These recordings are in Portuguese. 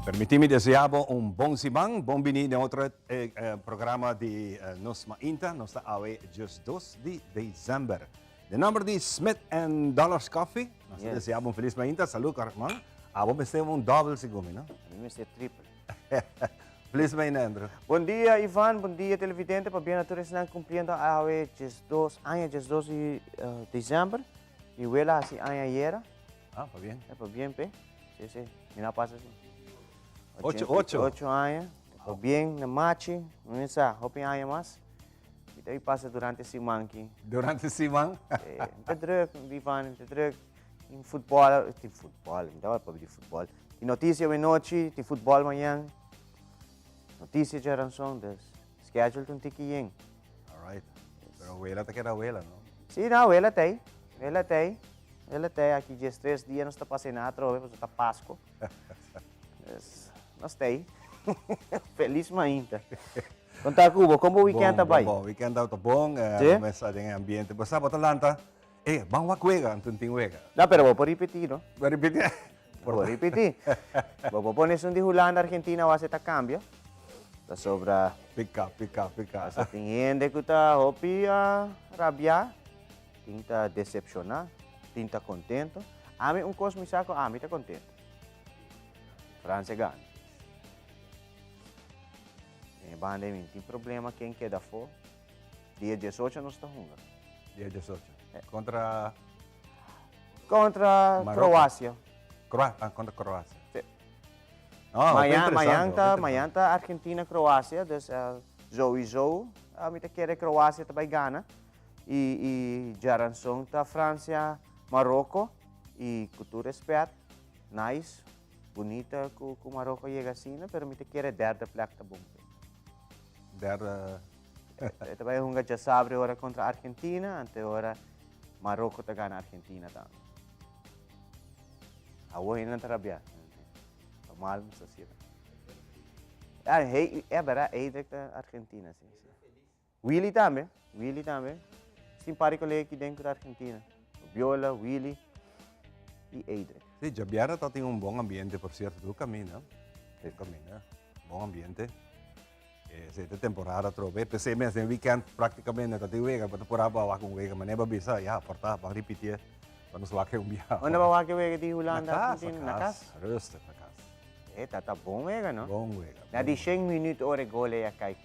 Permitimi deseavo un buon simang, buon bini na outro programa de Nos Mainta, nos awe just 2 de dezember. De number de Smith and Dollars Coffee, nós deseavo um feliz Mainta, salut Carmão. Abo bestemo um double sigumi, não? A mim me ser triple. Feliz Mainta, Andrew. Bom dia, Ivan. Bom dia, televidente. Para bem, todos estão cumprindo a hoje, just 2 de dezembro. E o ela assim, ayer. Ah, tá bem. É para bem, pe? Sim, sim. Mina passa assim. 8 anos. Para bem, na machi. Não sei, hope anos mais. E aí passa durante esse manque. Durante simang? Te druk, Ivan, te druk. Em futebol, tem futebol, não dá para de futebol. Tem notícia de noite, tem futebol amanhã. Notícia de ransom, das schedule tem que ir. Alright. Pero wela ta kera wela, não? Sim, não, ela tem. Ela tem. Ela tem. Aqui dia 3 dias nós está passando a trova, nós está Páscoa. Nós tem. Feliz ainda. Conta Cuba, como o weekend tá bem? Bom, weekend tá bom, mas tem ambiente. Basta bota lanta. Bang wak wega, antunting wega. Não, pero vou repetir, não? Vai repetir? Vou repetir. Vou pôr um de Holanda, Argentina, vai ser cambio. Tá sobra. Pica. Asa tingin de kuta hopi rabia, tinta decepcionar, tinta contento. Ami cosmo saco, ami tá contento. França ganha. Banda tem problema quem quer dar for. Dia 18 nós está hunga. Dia 18. Contra Croácia. Contra Croácia. Sim. Oh, Amanhã tá Argentina Croácia, dus sowieso ami tá querer Croácia também ganha. E Jaranson tá França, Marrocos e cultura respeito. Nice, bonita que o Marrocos chega assim, pero mi tá querer derde placa tá bom. Também hunga já sabe ora contra a Argentina, ante ora Marrocos tá ganha Argentina também. Awo ainda tá rabia. Mal sa sila. É verdade, é da Argentina, sim. Willy também. Simpático ali aqui dentro da Argentina. Viola, Willy e Eidrek. Sim, Jabiara tem um bom ambiente, por certo, do caminho. Bom ambiente. Esta temporada trove, pensei mesmo, no weekend praticamente tá de wega, para temporada bawa com wega, mas nem babisa, já, porta, para repetir, para nos wake biya. Onde bawa que wega di Holanda, Argentina, na casa? Rustig, na casa. Tá bom wega, no? Bom wega. Na di 100 minutos ore gole ya kay.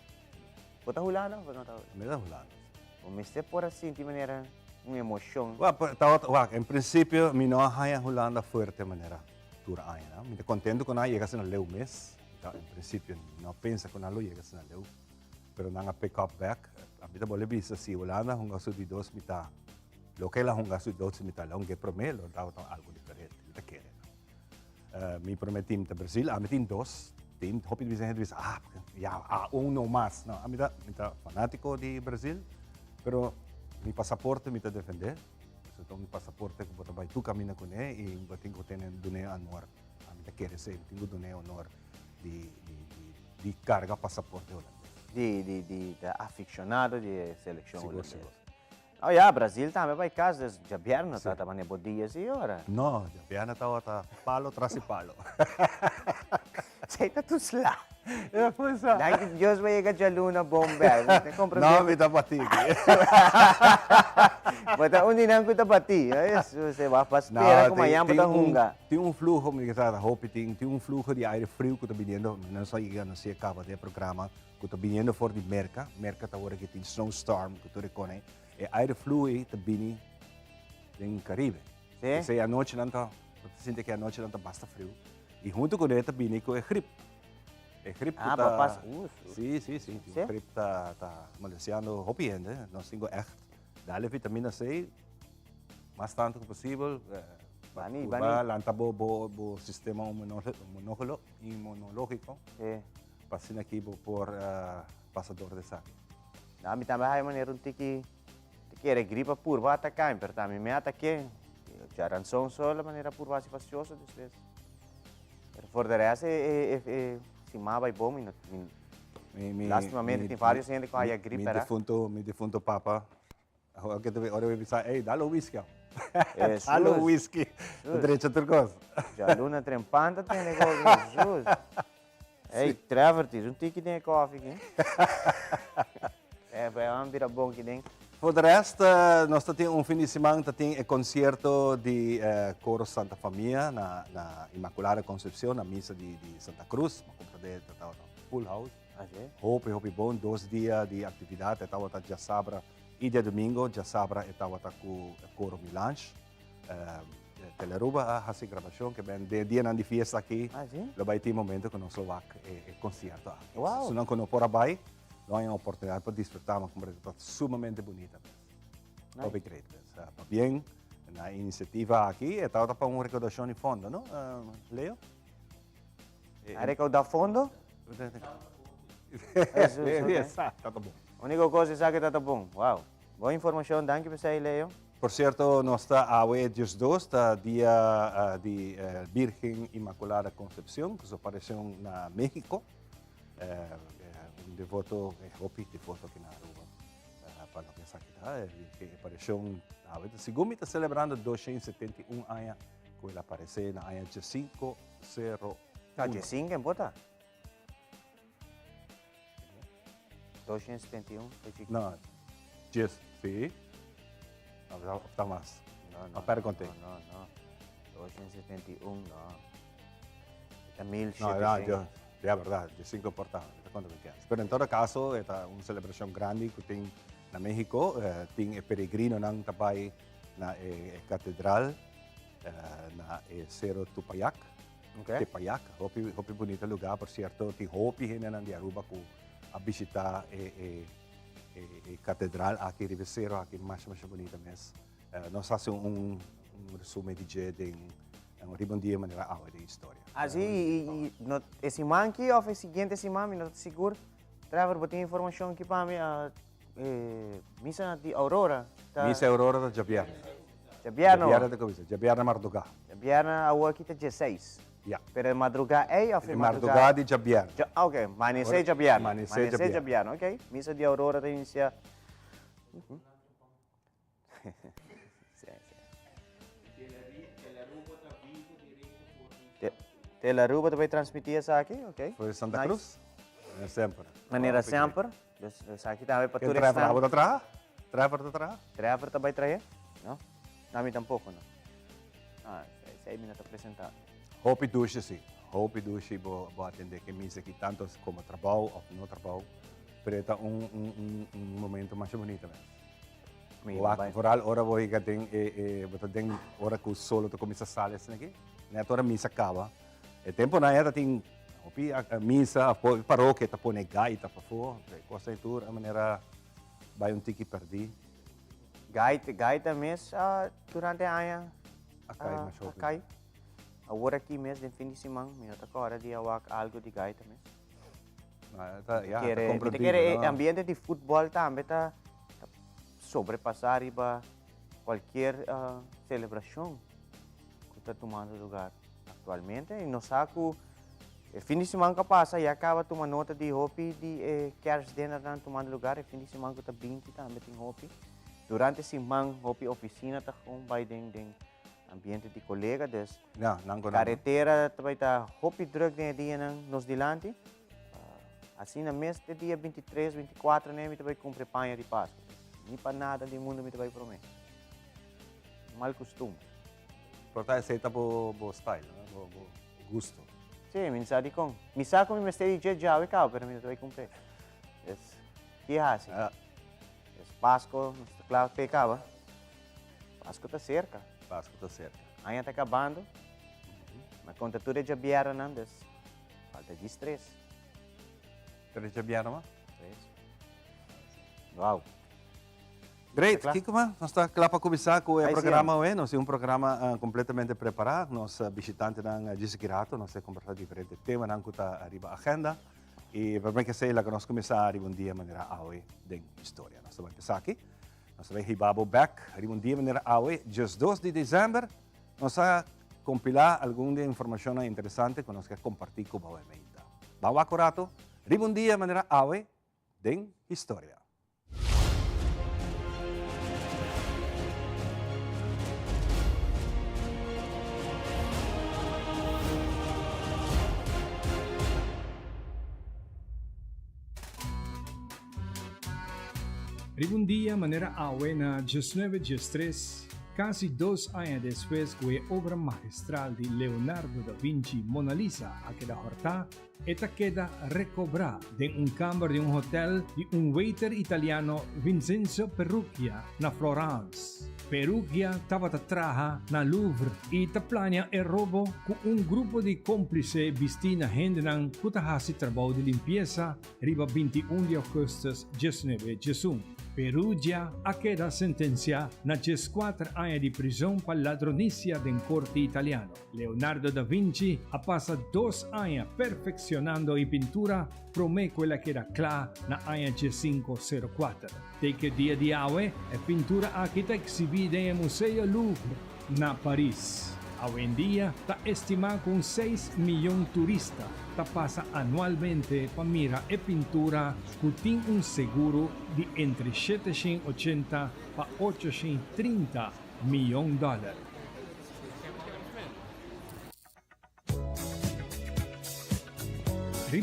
Puta Holanda, puta ta. Mira Holanda. O mister por assim, de maneira uma emoção. Em princípio, mi não haya Holanda fuerte maneira tura aí, não? Me contento com a chega na leu mês. Em princípio, não pensa com a leu chega na leu. Pero nang pick up back, a vida boleh bisa si Holanda hunga su di dos mita. Lo que la hunga su dos mita, la hunga promelo, daw algo diferente. Kita quer. Me prometi a Brasil, a metin dos, team, hope bisa gente uno más. No, a mí está fanático de Brasil, pero mi pasaporte me está defender. Então mi pasaporte que bota vai tu camina com ele e botin ko tenen dune honor. A mí quer ser, tenho dune honor de carga pasaporte holandês. De aficionado de seleção holandesa. Seguro. Oh ja, Brasil também vai casa, já vieram tá também bom dia e ora. No, Jabiana tá palo tras palo. Sei tá tu slá. Pues, Dai Deus vai chegar de luna bomber. no, me tá patigi. Bata undi nang ko tabati. Você vai paspera como amanhã bota hunga. Tem flujo, me diga, hope tem flujo de aire frio que está vindo, não só chegando se acaba de programa, que está vindo for de merca tá agora que tem snowstorm, que tu reconhece. E aire fluido está vindo do Caribe. Sim. Se a noite não tá, você sente que a noite não tá basta frio. E junto com ele está vindo com a gripe. A gripe Ah, tá... papas. Sim. A gripe tá maliciando hope ainda, nós temos echt. Dá-lhe vitamina C, mais tanto que possível. Bani. Lanta bo sistema imunológico. Pasin aqui por pasador de sangue. Nami também hay maneira que quer gripa purva atacar, pero também me ataque. Já ranção só a maneira purva se faciosa desde. Pero for the rest se vai bom lastimamente tem vários gente que há gripe, Mi defunto papa. Ahora que te ahora voy a pensar, hey, dale whisky. Jesus. Halo whisky. Direito turcos. Já luna trempanta tem negócio, Jesus. Ei, Trevor, tens um tique de koffie aqui. Vai virar bom aqui dentro. Voor de rest, nós temos fim de semana, tem o concerto de Coro Santa Família na Imaculada Concepção, na missa de Santa Cruz, uma compra de full house. Hope bom, 2 dias de atividade, estava já sabra, e dia domingo, já sabra, estava com o Coro Milange. Teleruba a essa gravação, que bem, de dia de festa aqui, lo vai ter momento que nós vamos concerto aqui. Wow. Se não quando por abai, não há uma oportunidade para desfrutar uma conversa sumamente bonita. Nice. Obrigado. Bem, na iniciativa aqui, estava para uma recordação de fundo, não, Leo? A recordar fundo? Exato, tá bom. A única coisa é que está bom. Uau. Boa informação, danke para você, Leo. Por certo, nós está a dias 2, está dia de Virgem Imaculada Concepção, que apareceu na México. Um devoto, hopi devoto aqui na Aruba, para o que está aqui, que apareceu segundo está celebrando 271 anos, que ele apareceu na ano 501. Ah, de 5 em bota? 271, não, just, sim. Não, está mais. Não, perguntei. Não. 271, não. É 1000. Não, é verdade, de 5 portadas. Mas em todo caso, é uma celebração grande que tem na México. Tem peregrino não também na catedral, na Cerro Tupayac. Tupayac, hopi bonito lugar, por certo. Tem hopi gente de Aruba que a visitar a catedral aqui de Cerro, aqui mais bonita mesmo. Nós fazemos resumo de um ribondia maneira de história. Assim, esse man aqui, ou o seguinte esse man, não estou seguro. Trevor, botou informação aqui para mim, missa de Aurora. Missa Aurora de Javier. Javier de coisa, Javier na Mardugá. Javier na rua aqui está 16. Pero madrugada é ou Mardugá de Javier. Ok, Manise Javier. Manise Javier, ok. Missa de Aurora tem inicia. Teleruba também transmitia isso aqui, ok? Foi Santa Cruz? Sempre. Maneira sempre. Isso aqui também para tudo. Trevor atrás? Trevor também traz? Não? Não, tampouco, não. Ah, isso aí me está apresentado. Hope duche, sim. Hope duche, vou atender que missa aqui, tanto como trabalho ou não trabalho. Pero um momento mais bonito mesmo. Vooral ora vou ir tem hora que o solo to começa a sair aqui. Né, toda missa acaba. O tempo na era tem a missa, a paróquia tá põe gaita para fora, coisa tudo, a maneira vai tique perdi. Gaita mesmo durante a ano. Acai. Agora aqui mesmo, no fim de semana, eu estou agora de algo de gaita mesmo. O ambiente de futebol também está sobrepassar para qualquer celebração que está tomando lugar atualmente. E nós sabemos que o fim de semana que passa e acaba tomando nota de hopi de Kersden está tomando lugar. O fim de semana que está 20 também tem hopi. Durante a semana, hopi oficina está com vai dentro ambiente de colega, dus carretera também está hopi druk de dia nos dilante. Assim na mês de dia 23, 24, né, me também cumpre panha de Páscoa. Nem para nada do mundo me também promete. Mal costume. Portanto, aceita o style, o gosto. Sim, minha com. Minha com me stay de já, mas para mim também cumpre. Que é assim? Páscoa, claro, pecava. Páscoa está cerca. Páscoa está cerca. Ainda está acabando. Mas conta tudo é de biara, não, falta de estresse. Três de biara, mas? Uau. Great, Kiko, nós estamos lá para começar com o programa hoje. Nós temos um programa completamente preparado. Nós visitantes não desgrato, nós temos conversado diferentes temas, não está arriba a agenda. E para mim que sei lá que nós começar um dia de maneira hoje de história. Nós vamos começar aqui. Nós vamos ir back, um dia de maneira hoje, just 2 de dezembro. Nós vamos compilar alguma informação interessante que nós queremos compartilhar com você. Vamos acurato, um dia de maneira hoje de história. Un día manera buena, 19-3, casi 2 años después, fue obra magistral de Leonardo da Vinci, Mona Lisa, a queda horta, esta queda recobrada de un camber de un hotel de un waiter italiano Vincenzo Perugia na Florence. Perugia estava traja na Louvre e plania e robo con un gruppo di complici vistina hendenan kutahasi trabalho de limpeza riba 21 de augustus 19 Perugia a queda sentencia na 4 anni di prigione per ladronizia den corte italiano. Leonardo da Vinci ha passato 2 anni perfezionando i pintura prome quella che era clara na anni 504. De che dia di aue e pintura akita exhibida nel Museo Louvre na Paris. Hoy en día está estimado con 6 millones de turistas que pasa anualmente para mirar e pintura que tiene un seguro de entre 780 a 830 millones de dólares.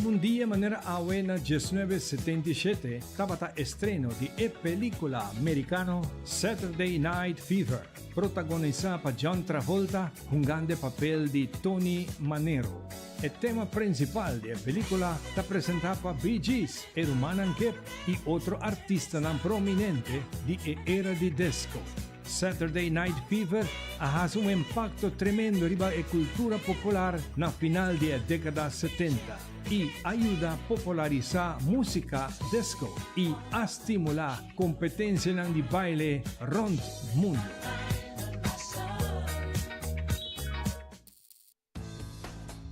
Un día manera buena 1977 estaba estreno de la película americana Saturday Night Fever, protagonizada por John Travolta jugando el papel de Tony Manero. El tema principal de la película está presentado por Bee Gees, Roman Kip y otro artista tan prominente de la era de disco. Saturday Night Fever ha un impacto tremendo riba la cultura popular na final de la década 70 y ayuda a popularizar música disco y a estimular competencia en el baile round mundo.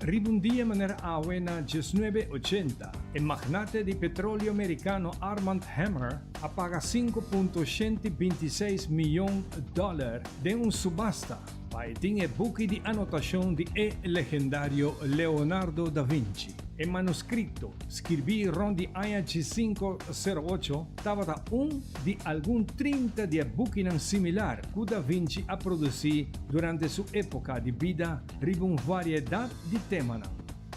Un día manera buena 1980, el magnate de petróleo americano Armand Hammer paga $5.126 millones de una subasta para el buque de anotación de el legendario Leonardo da Vinci. El manuscrito, escrito rondi año 508, estaba de algún 30 de buques similar que da Vinci ha producido durante su época de vida riba una variedad de temas.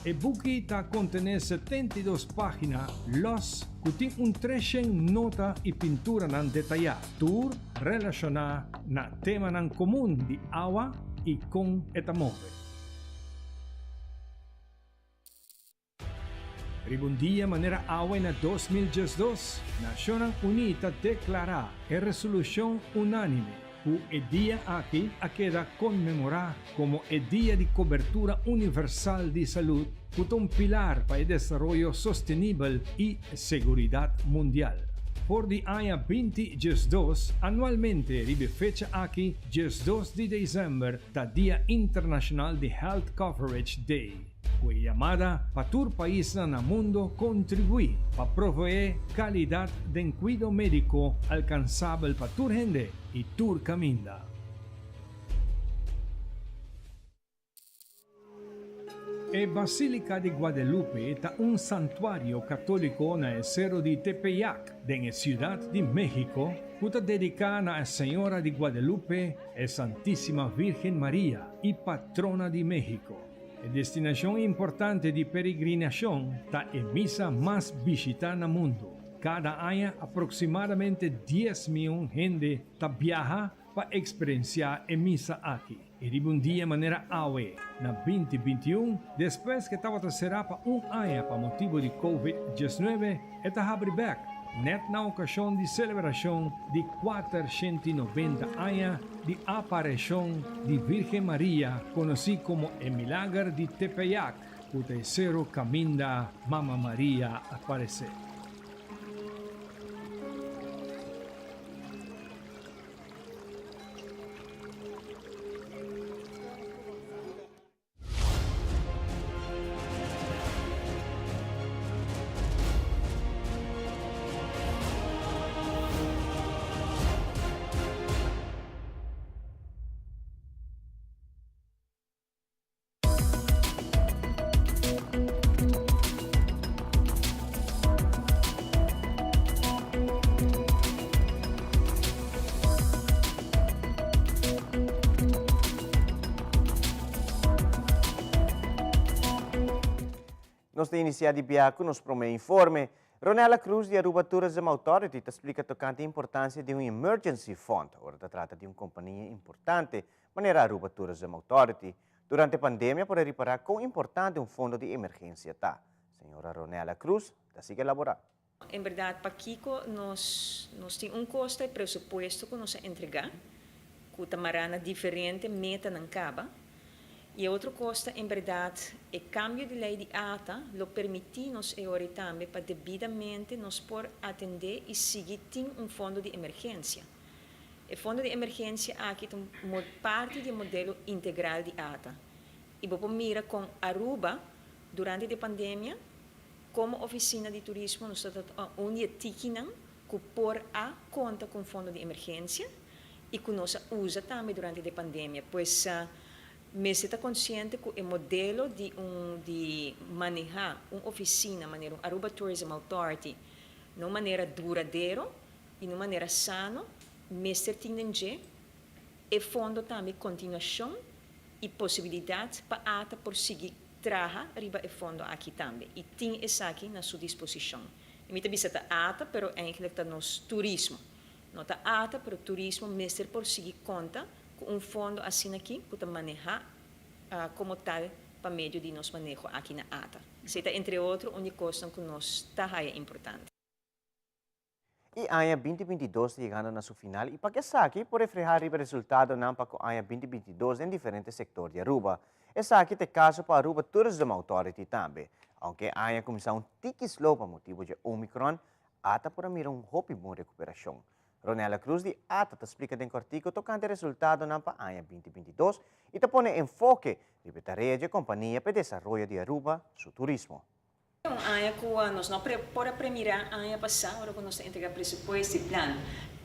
El buque contiene 72 páginas, los que tienen un 300 notas y pintura detalladas, tour relacionadas na tema común de agua y con etamove. Un día manera buena 2012, Naciones Unidas declara en resolución unánime que el día aquí queda conmemorado como el Día de Cobertura Universal de Salud, que es un pilar para el desarrollo sostenible y seguridad mundial. Por el año 2012, anualmente, ribe fecha aquí, 2 de diciembre, el Día Internacional de Health Coverage Day. Fue llamada para todo país en el mundo contribuir para proveer calidad de cuidado médico alcanzable para toda gente y toda caminda. La Basílica de Guadalupe es un santuario católico en el cerro de Tepeyac, en la Ciudad de México, que está dedicada a la Señora de Guadalupe, la Santísima Virgen María y patrona de México. La destinación importante de peregrinación está en misa más visitada en el mundo. Cada año aproximadamente 10 millones de gente viaja para experienciar la misa aquí. Y un día de manera en 2021, después que estaba cerrada para un año por motivo de COVID-19, está abriendo net na ocasión de celebración de 490 años de aparición de Virgen María, conocido como el Milagro de Tepeyac, que tercero caminda Mamá María aparecer. Nós temos iniciado de piaco, nos promete informe Ronela Cruz, de Aruba Tourism Authority, te explica tocante a importância de um emergency fund. Ora, se trata de uma companhia importante, maneira Aruba Tourism Authority. Durante a pandemia, para reparar quão importante um fundo de emergência está. Senhora Ronela Cruz, da siga elaborar. Em verdade, para Kiko, nós temos custo e presupuesto que nós entregar, com tamarana diferente, meta não acaba. E outro custo, em verdade, é cambio de lei de ata, lo permitir nos também para devidamente nos por atender e seguir fundo de emergência. O fundo de emergência aqui é uma parte do modelo integral de ata. E vou mira com Aruba, durante a pandemia, como oficina de turismo, nós estamos onde tiquinan que por a conta com fundo de emergência e que nós usa também durante a pandemia, pois me está consciente que o modelo de manejar uma oficina, maneira Aruba Tourism Authority, de uma maneira duradoura e de uma maneira sana, me está tendo e fundo também continuação e possibilidade para ata por seguir traga riba e fundo aqui também. E tem isso aqui na sua disposição. E me também está ata, pero eigenlijk está nos turismo. Não está ata, pero turismo, mestre por seguir conta com fundo assim aqui, para manejar como tal, para meio de nos manejo aqui na ata. Isso é, entre outros, uma coisa que nos está importante. E a ANHA 2022 chegando na sua final. E para que aqui, por reflejar o resultado não para a ANHA 2022 em diferentes setores de Aruba. Essa aqui é caso para a Aruba Tourism Authority também. Aunque a ANHA começou um tique slow para motivo de Omicron, ata por mirar um hope de recuperação. Ronela Cruz de ata te explica em cortico tocante o resultado na para a ANHA 2022 e te põe enfoque de tarefa de companhia para o desenvolvimento de Aruba, seu turismo. ANHA que nós não para premiar ANHA passar, agora que nós entregar presupuesto e plan,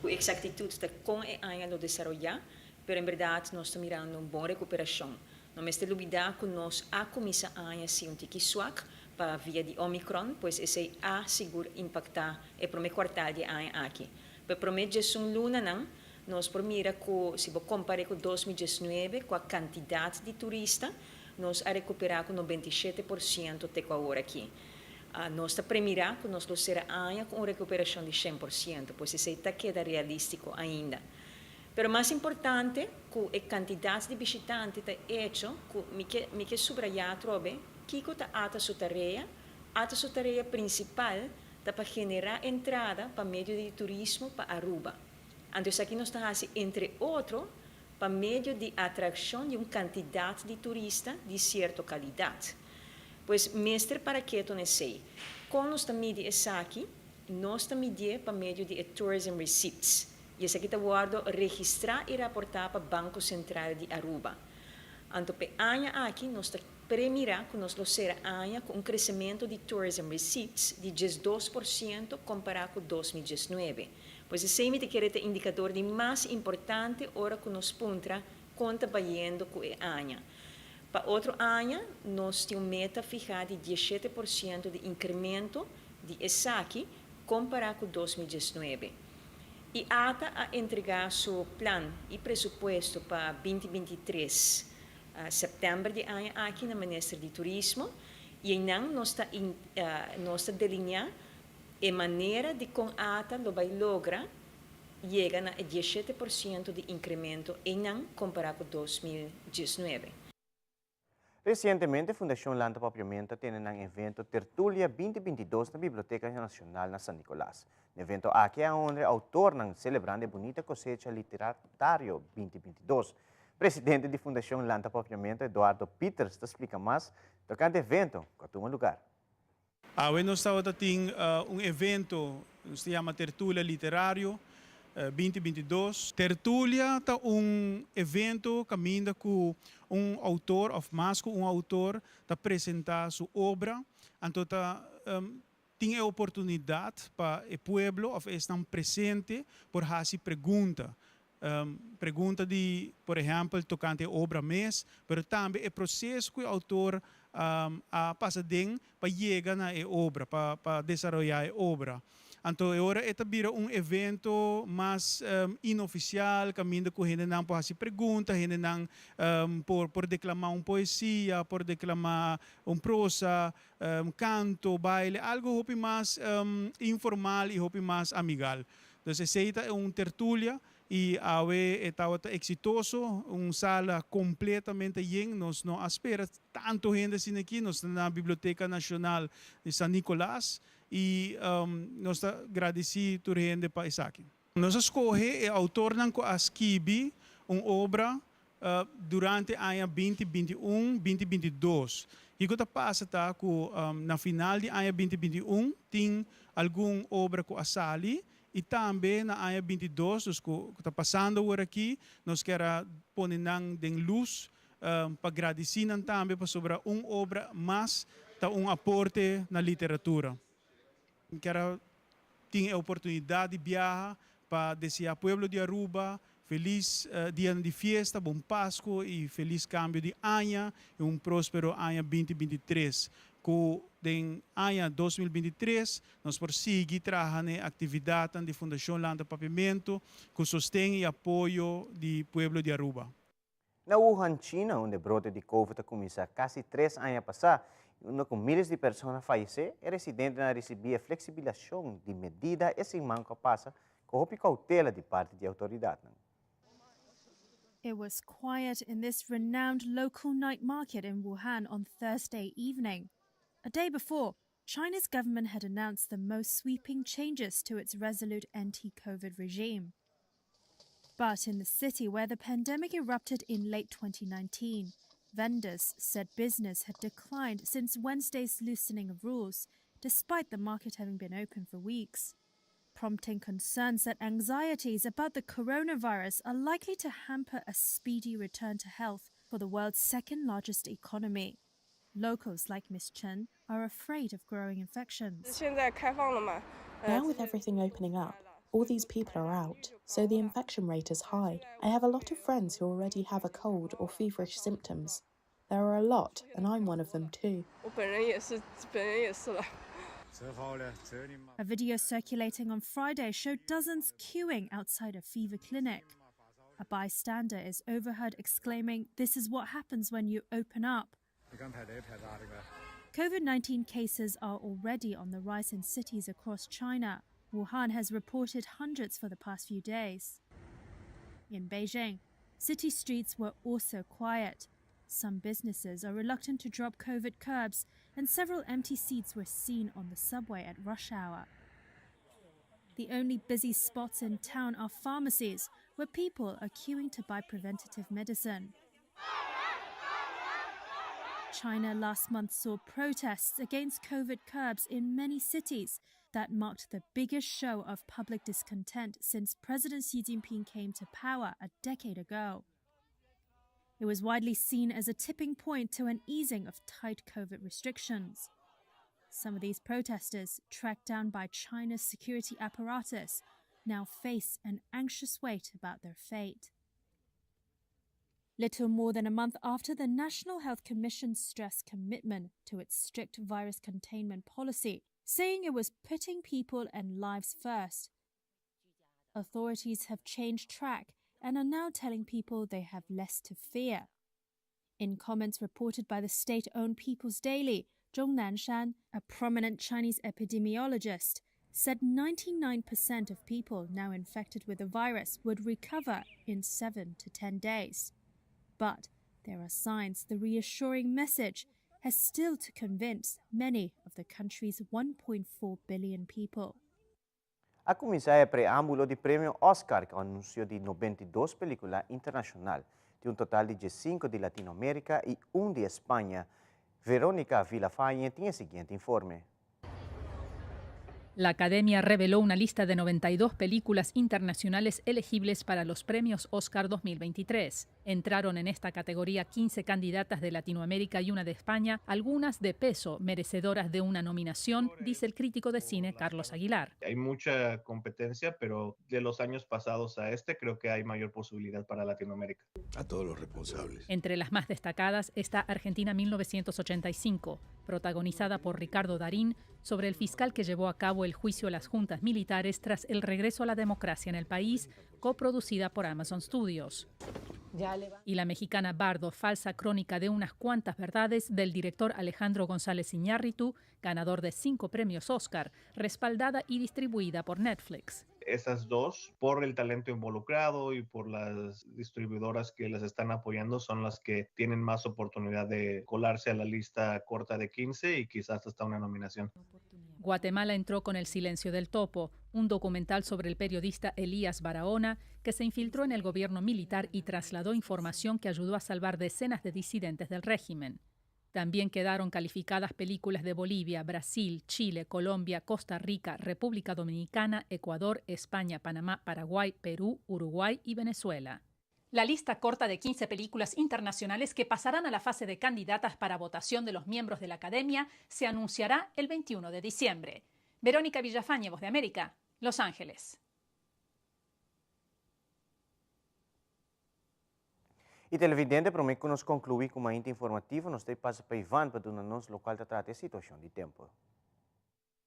com exactitude de como a ANHA lo desenvolver, mas em verdade nós estamos mirando uma boa recuperação. Não me está duvidando que nós a comissão ANHA se um tique swak para via de Omicron, pois esse a seguro impactar o primeiro quartal de ANHA aqui. Para prometer um luna não, nós mira que se comparar com 2019 com a quantidade de turistas, nós a recuperar com 97% até agora aqui. Nós está premirar que nós será ANHA com uma recuperação de 100%, pois esse está queda realístico ainda. Pero mais importante, que a quantidade de visitantes está hecho, que me que subrayar trobe, que está a sua tarefa principal está para generar entrada para meio de turismo para Aruba. Então aqui nós estamos entre outros para meio de atração de uma quantidade de turistas de certa qualidade. Pois mestre para que eu não sei, quando nós estamos medindo isso aqui, nós estamos medindo para meio de tourism receipts. E esse aqui está guardo registrar e reportar para o Banco Central de Aruba. Então, para a ANHA aqui, nós estamos premirar que nós será ANHA com um crescimento de tourism receipts de 12% comparado com 2019. Pois esse é o indicador de mais importante hora que nós pontra conta bayendo com a ANHA. Para outro ANHA, nós temos meta fijada de 17% de incremento de ESAC comparado com 2019. E ata a entregar seu plano e presupuesto para 2023, setembro de ano aqui na Ministério de Turismo, e não nós está delineando a maneira de com ata lo vai lograr chegar a 17% de incremento e não comparado com 2019. Recentemente, a Fundação Lanta Papiamento tem um evento Tertulia 2022 na Biblioteca Nacional na San Nicolás. No evento aqui é onde o autor ng celebrando a bonita cosecha literario 2022. Presidente da Fundação Lanta Papiamento, Eduardo Peters, te explica mais tocante evento que toma lugar. Nós estamos tendo evento que se chama Tertulia Literario 2022. Tertulia é evento que caminha com autor, ou mais com autor, para apresentar sua obra. Então, tem a oportunidade para o povo of estar presente por fazer pergunta. Pergunta de, por exemplo, tocante a obra mês, mas também o processo que o autor a passa para chegar na obra, para desenvolver a obra. Então, agora vira evento mais inoficial, caminho com gente não por fazer perguntas, gente não por declamar poesia, por declamar prosa, canto, baile, algo mais informal e mais amigável. Então, esse é tertúlia e estava exitoso, sala completamente llena, nós não espera tanto gente assim aqui, nós na Biblioteca Nacional de San Nicolás e nós agradecemos a gente para isso aqui. Nós escolhemos o autor não escrever uma obra durante o ano 2021-2022. E o que passa tá que na final do ano 2021 tem alguma obra com a Sali. E também na área 22, o que está passando agora aqui, nós queremos pôr em luz para agradecer também sobre uma obra mais, um aporte na literatura. Quero ter a oportunidade de viajar para desejar ao povo de Aruba feliz dia de festa, bom Páscoa e feliz câmbio de ano e próspero ano 2023. Com o ano 2023, nós prosseguimos trabalhando em atividades da Fundação Landa Pavimento, com sustento e apoio do povo de Aruba. Na Wuhan, China, onde o brote de Covid começou quase 3 anos passados, onde com milhares de pessoas faleceram, o residente não recebia flexibilização de medida e sem manco passa, com cautela de parte da autoridade. It was quiet in this renowned local night market in Wuhan on Thursday evening. A day before, China's government had announced the most sweeping changes to its resolute anti-COVID regime. But in the city where the pandemic erupted in late 2019, vendors said business had declined since Wednesday's loosening of rules, despite the market having been open for weeks, prompting concerns that anxieties about the coronavirus are likely to hamper a speedy return to health for the world's second largest economy. Locals like Ms. Chen are afraid of growing infections. Now with everything opening up, all these people are out, so the infection rate is high. I have a lot of friends who already have a cold or feverish symptoms. There are a lot, and I'm one of them too. A video circulating on Friday showed dozens queuing outside a fever clinic. A bystander is overheard exclaiming, "This is what happens when you open up." COVID-19 cases are already on the rise in cities across China. Wuhan has reported hundreds for the past few days. In Beijing, city streets were also quiet. Some businesses are reluctant to drop COVID curbs, and several empty seats were seen on the subway at rush hour. The only busy spots in town are pharmacies, where people are queuing to buy preventative medicine. China last month saw protests against COVID curbs in many cities that marked the biggest show of public discontent since President Xi Jinping came to power a decade ago. It was widely seen as a tipping point to an easing of tight COVID restrictions. Some of these protesters, tracked down by China's security apparatus, now face an anxious wait about their fate. Little more than a month after the National Health Commission stressed commitment to its strict virus containment policy, saying it was putting people and lives first, authorities have changed track and are now telling people they have less to fear. In comments reported by the state-owned People's Daily, Zhong Nanshan, a prominent Chinese epidemiologist, said 99% of people now infected with the virus would recover in 7 to 10 days. But there are signs the reassuring message has still to convince many of the country's 1.4 billion people. A começar é preâmbulo do prêmio Oscar, que anunciou de 92 películas internacionais, de total de 5 de Latinoamérica e 1 de Espanha. Verónica Villafañe tiene el siguiente informe. La Academia reveló una lista de 92 películas internacionales elegibles para los premios Oscar 2023. Entraron en esta categoría 15 candidatas de Latinoamérica y una de España, algunas de peso, merecedoras de una nominación, dice el crítico de cine Carlos Aguilar. Hay mucha competencia, pero de los años pasados a este creo que hay mayor posibilidad para Latinoamérica. A todos los responsables. Entre las más destacadas está Argentina 1985, protagonizada por Ricardo Darín, sobre el fiscal que llevó a cabo el juicio a las juntas militares tras el regreso a la democracia en el país, coproducida por Amazon Studios. Y la mexicana Bardo, falsa crónica de unas cuantas verdades, del director Alejandro González Iñárritu, ganador de 5 premios Oscar, respaldada y distribuida por Netflix. Esas dos, por el talento involucrado y por las distribuidoras que las están apoyando, son las que tienen más oportunidad de colarse a la lista corta de 15 y quizás hasta una nominación. Guatemala entró con El silencio del topo, un documental sobre el periodista Elías Barahona, que se infiltró en el gobierno militar y trasladó información que ayudó a salvar decenas de disidentes del régimen. También quedaron calificadas películas de Bolivia, Brasil, Chile, Colombia, Costa Rica, República Dominicana, Ecuador, España, Panamá, Paraguay, Perú, Uruguay y Venezuela. La lista corta de 15 películas internacionales que pasarán a la fase de candidatas para votación de los miembros de la Academia se anunciará el 21 de diciembre. Verónica Villafañe, Voz de América, Los Ángeles. E televidente, prometo que nos concluir com uma íntia informativa, nós temos passo para Ivan para nos local de tratar a situação de tempo.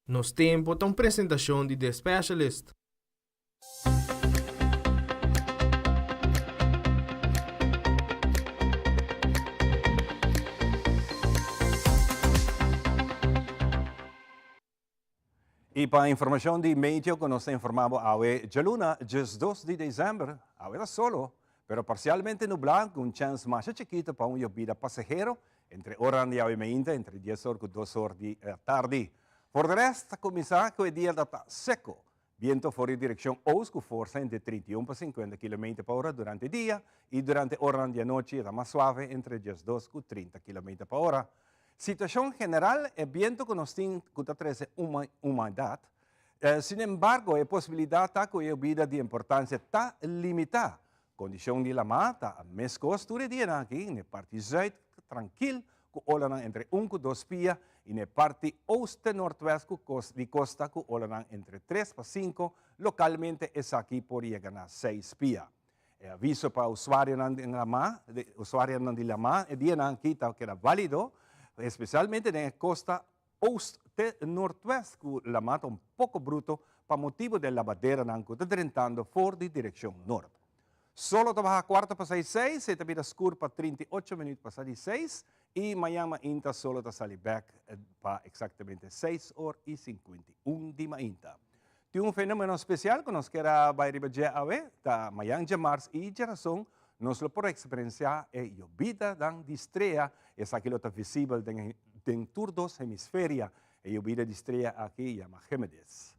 Nos tempo tem apresentação de The Specialist. E para a informação de meio que nós informamos hoje, de luna, 2 de dezembro, hoje solo, pero parcialmente nublado, com chance mais chiquita para llovida passageiro, entre horas de aumento, entre 10 horas e 2 horas de tarde. Por de resto, começar com o dia está seco. Viento fora em direção oeste com força entre 31 para 50 km por hora durante o dia e durante horas da noite está mais suave entre 12 e 30 km por hora. Situação geral é viento que nós temos que trazer umidade. Sin embargo, a possibilidade de que a llovida de importância está limitada. Condição de la mata, a mais costura dia aqui, na parte zuid, tranquilo, com olhando entre 1 e 2 pias, e na parte oeste-nordeste de costa, com olhando entre 3 para 5, localmente é aqui por chegar a 6 pias. Aviso para o usuário de la mar, é dia aqui que era válido, especialmente na costa oeste-nordeste, com la mata pouco bruto, para motivo da lavadeira que está drentando fora de direção norte. Solo trabaja 4:06, se te escuro para 38 minutos para salir 6 e amanhã ainda solo te salir back para exatamente 6 horas e 51 de manhã. Tem fenômeno especial que nós queremos ver hoje, da amanhã de março e de razão, nós lo podemos experienciar a llovida dan de estrela, essa que está visível em todos os hemisférios, a llovida de estrela aqui chama Gémedes.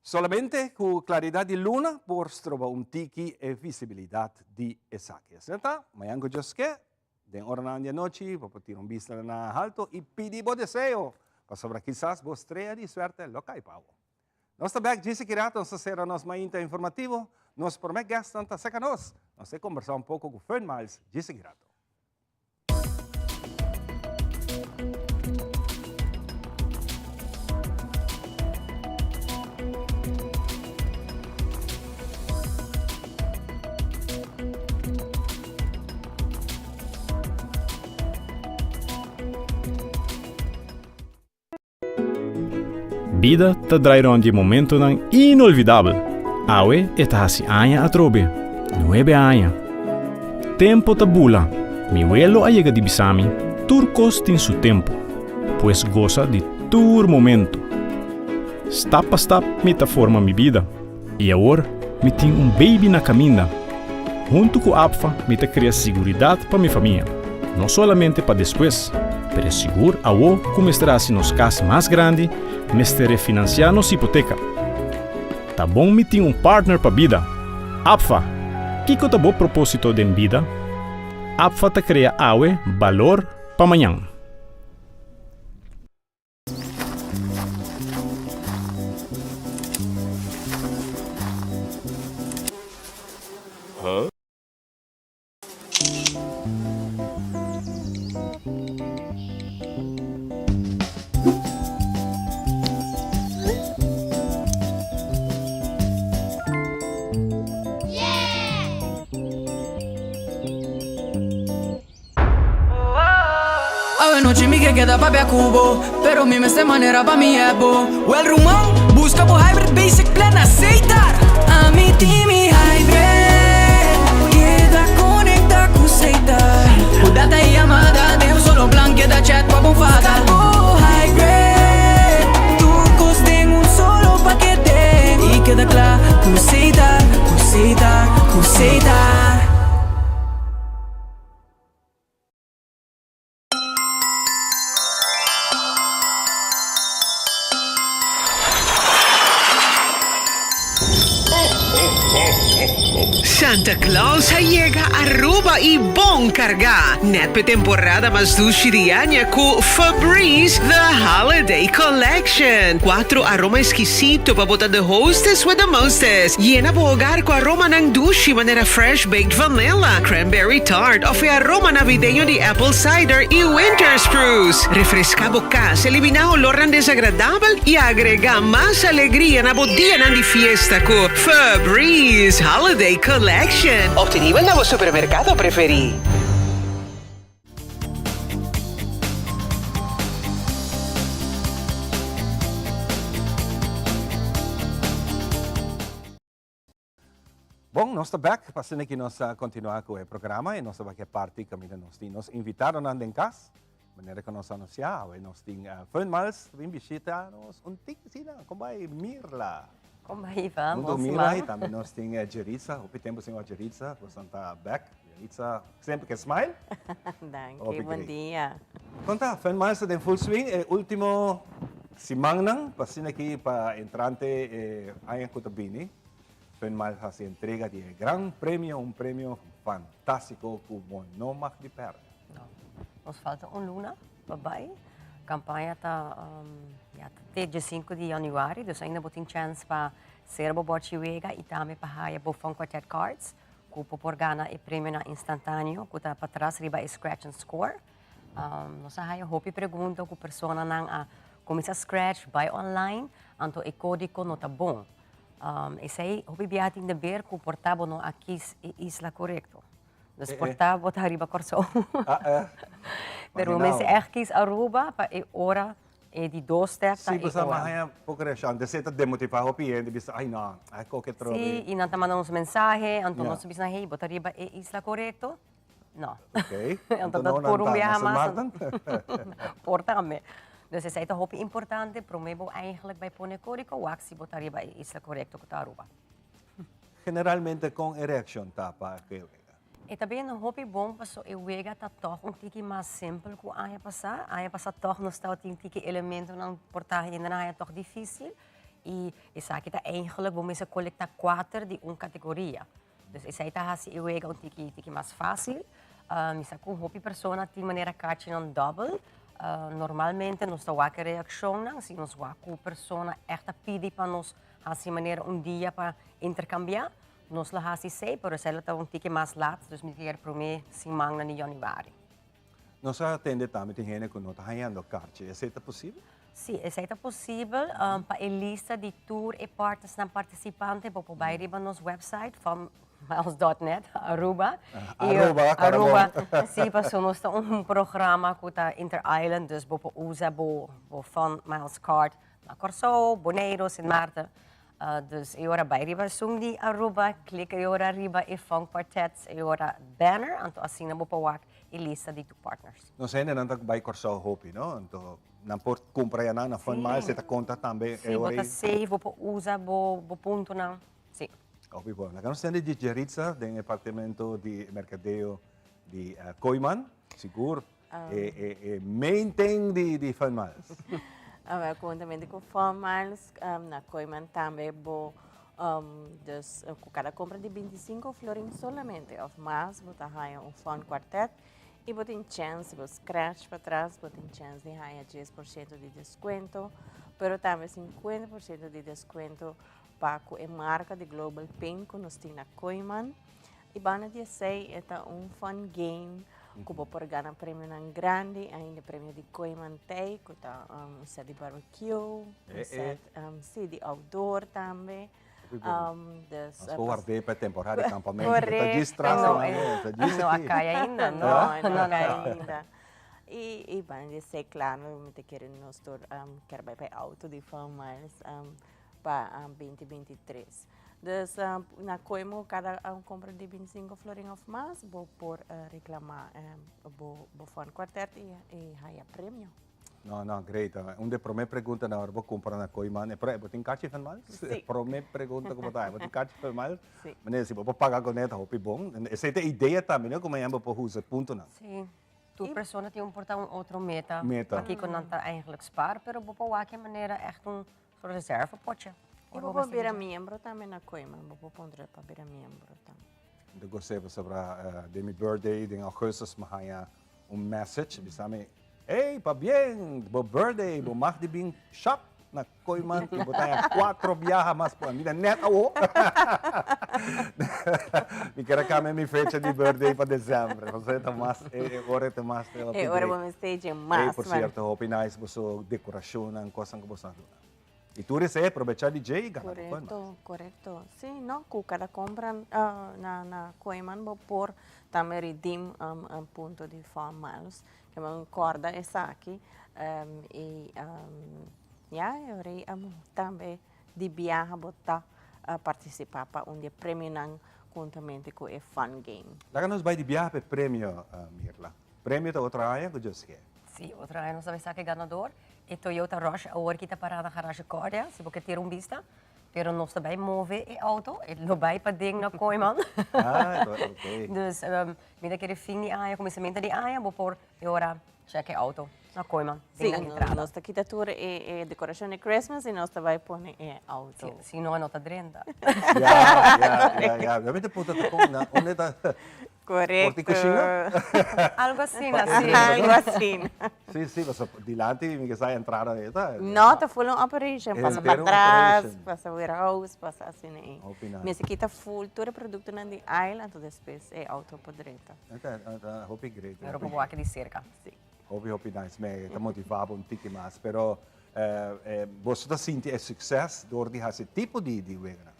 Solamente com claridade de luna, mostra tique e visibilidade de Esaquias. Então, amanhã que Deus quer, de hora na noite, vou tirar vista na alto e pedir bom desejo, para sobre quizás vos estreia de suerte local e pau. Nós também disse que nós será nosso mainta informativo, nós prometemos tanta seca nós conversar pouco com o Fern Miles, disse que rato. Vida te traerá de momento inolvidável. Aue está hasi aña atrobe, 9 años. Tempo tabula, mi vuelo a llega de Bisami, turcos tin su tempo, pues goza de tur momento. Step a step me forma mi vida, e agora me tenho baby na caminha. Junto com APFA, me cria seguridade para minha família, não somente para depois, pero seguro a o como estará se nos casa mais grande, me estarei financiando nossa hipoteca. Tá bom me tem partner para vida. APFA, que tá bom propósito de vida? APFA te cria aue valor para amanhã. Jimmy que queda papi a cubo, pero mi esta manera pa' mi ebo. Well, rumão, busca por hybrid basic plan aceitar. A mi team hybrid, queda conecta com aceitar. O data e amada, deu solo plan, queda chat pa' bufada. Oh, hybrid, tu costem solo paquete. E queda claro, aceitar, aceitar, aceitar. Santa Claus llega a Aruba y bon carga. Net per temporada mas dushirianya com Febreze The Holiday Collection. 4 aroma exquisito para botar the hostess with the mostest. Llena po hogar com aroma ng dushi manera fresh baked vanilla, cranberry tart o fe aroma navideño de apple cider y winter spruce. Refresca bocas, elimina olor ng desagradable y agrega más alegría na bodía ng di fiesta con Febreze Holiday Collection. Obtenido en nuevo supermercado preferido. Bom, nós estamos back, passando aqui nós continuar com o programa e nós vamos parte kami nos invitaram na casa, maneira que nós anunciar, nós temos Fernmals, vem visitar nos sina, como vai Mirla. Como vai, Ivan? Mundo Mirla e também nós temos Jeritza, o tempo sem a Jeritza, você está back, Jeritza, sempre que smile. Danke, bom dia. Conta, Fernmals tem full swing, último semana, passando aqui para entrante Ayan Kutabini. Fernmals se entrega de gran premio, um prêmio fantástico que não mais de perder. Nos falta luna, babay. Campanha está até 5 de januário, dus ainda botem chance para ser bobochiwega e também para haya bofão quartet cards, que por gana e prêmio na instantâneo, que está para trás riba e scratch and score. Nós haya hopi pergunta que persona nang começa a scratch by online, anto e código não tá bom. Esse aí hopi biating de ver que portabo no aqui isla correto. Dus portabo tá riba corso. Pero mas erkis Aruba pa e ora e di doorstep ta e ora. Sim, mas haya progressão. De certa demotivar hopi e de bisa ai não, ai qualquer trobe. Sim, e nanta mandamos mensagem, anto nós bisna hey, bota riba e isla correto. Não. Okay. Anto dat por viajar mais. Portame. Dus esse aí tá hopi importante, promebo eigenlijk bij pone código, waxi bota riba e isla correto que tá Aruba. Generalmente com reação tá para que E também não hopi bom passo e wega tá toch tiki mais simples que a passar toch não está tiki elemento não portar ainda não é toch difícil e isso aqui tá eigenlijk vamos coletar 4 de categoria. Dus isso aí tá assim e wega tiki mais fácil. Misa com hopi persona de maneira catch não double. Normalmente nós tá waka reação não se nós waka persona echt pedi para nós assim maneira dia para intercambiar. Nós lá assim sei, por isso ela está tique mais lato, dus me quer para mim sim manga em januário. Nós atende também tem gente que não está ganhando carte, isso é possível? Sim, isso é possível. Para a lista de tour e partes na participante, vou pôr riba nos website van miles.net, Aruba. Aruba. Sim, passou nós tá programa que está inter-island, dus vou usar bo van Miles Card na Corso, Bonaire, Sint Maarten. Dus eu ora bij riba sung di Aruba, clica eu ora riba e funk quartets, eu ora banner, anto assim na bopawak e lista de two partners. Nós ainda não tá by Corso Hopi, não? Então não pode comprar na Fernmals, você tá conta também. Sim, bota save, vou usar bo ponto não. Sim. Hopi bom. Nós temos de Jeritza, do departamento de mercadeo de Koiman, seguro, e maintain de Fernmals. Juntamente com Fernmals, na Koiman também vou dus cada compra de 25 florins solamente, ou mais, vou dar fun quartet e vou ter chance, vou scratch para trás, vou ter chance de ganhar 10% de desconto, pero também 50% de desconto para a marca de Global Pin que nós temos na Koiman. E bana dia 6 é fun game. Kubo por ganhar prêmio nang grande, ainda prêmio de Koiman Tay, que tá set de barbecue, set de outdoor também. Mas guardei para temporada de acampamento. Correto. Não acai ainda, não acai ainda. E bem, de ser claro, me te querem nós quer vai para auto de famílias para 2023. Dus na coimo cada compra de 25 florin of mais, vou por reclamar vou fone quarteto e haya prêmio. Não, great. Onde para mim pergunta na hora vou comprar na Coiman, vou ter caixa van mal? Para mim pergunta como tá, vou ter caixa van mal? Mas se vou pagar com neta, hopi bom. Essa é a ideia também, né? Como é que vou usar ponto não? Sim. Tu persoon tem outra meta. Meta. Aqui que não está eigenlijk spaar, pero vou para que maneira echt soort reservepotje. E vou para membro também na Coiman, vou pôr para membro também. Eu gostei sobre de meu birthday em agosto, mas message, bisame, hey, pa bien, bo birthday, bo mag di bing shop na Coiman, bo tayo 4 biyaha mas po, mina net ako. Mi kira kami mi fecha de birthday para dezembro, kasi tamas, ore tamas. Ore mo stage mas. Por cierto, hope nice bo so decorasyon ng kosang kabosan. E tu rece aprovechar DJ e ganhar. Correto. Sim, não, com cada compra na Coiman vou pôr também redeem ponto de miles, que me corda essa aqui e eu também de viajar botar participar para onde prêmio não juntamente com o fun game. Lá nos vai de viajar para prêmio, Mirla. Prêmio da outra área que eu sei. Sim, outra área não sabe se é ganador. E Toyota Rush, a hora que está parada na garagem Cordia, se você ter vista, pero nós também move a auto, ele não vai para dentro na Coiman. Ok. Dus, met aquele fim de aia, começamento de aia, vou pôr e ora check a auto na Coiman. Sim, nós aqui está tudo e decoração de Christmas e nós vai pôr a auto. Sim, não é nota 30. Ja. Eu me pergunto onde está. Correto. Algo assim, Algo assim. Sim, mas dilante me sai a entrada aí, tá? Não, está full operation. Passa para trás, passa warehouse, passa assim. Mas aqui está full, todo o produto na de island, então depois é auto por direita. Hope great. Era para aqui de cerca. Sim. Hope nice, me está motivado um tique mais, pero você está sentindo sucesso door die esse tipo de wegen.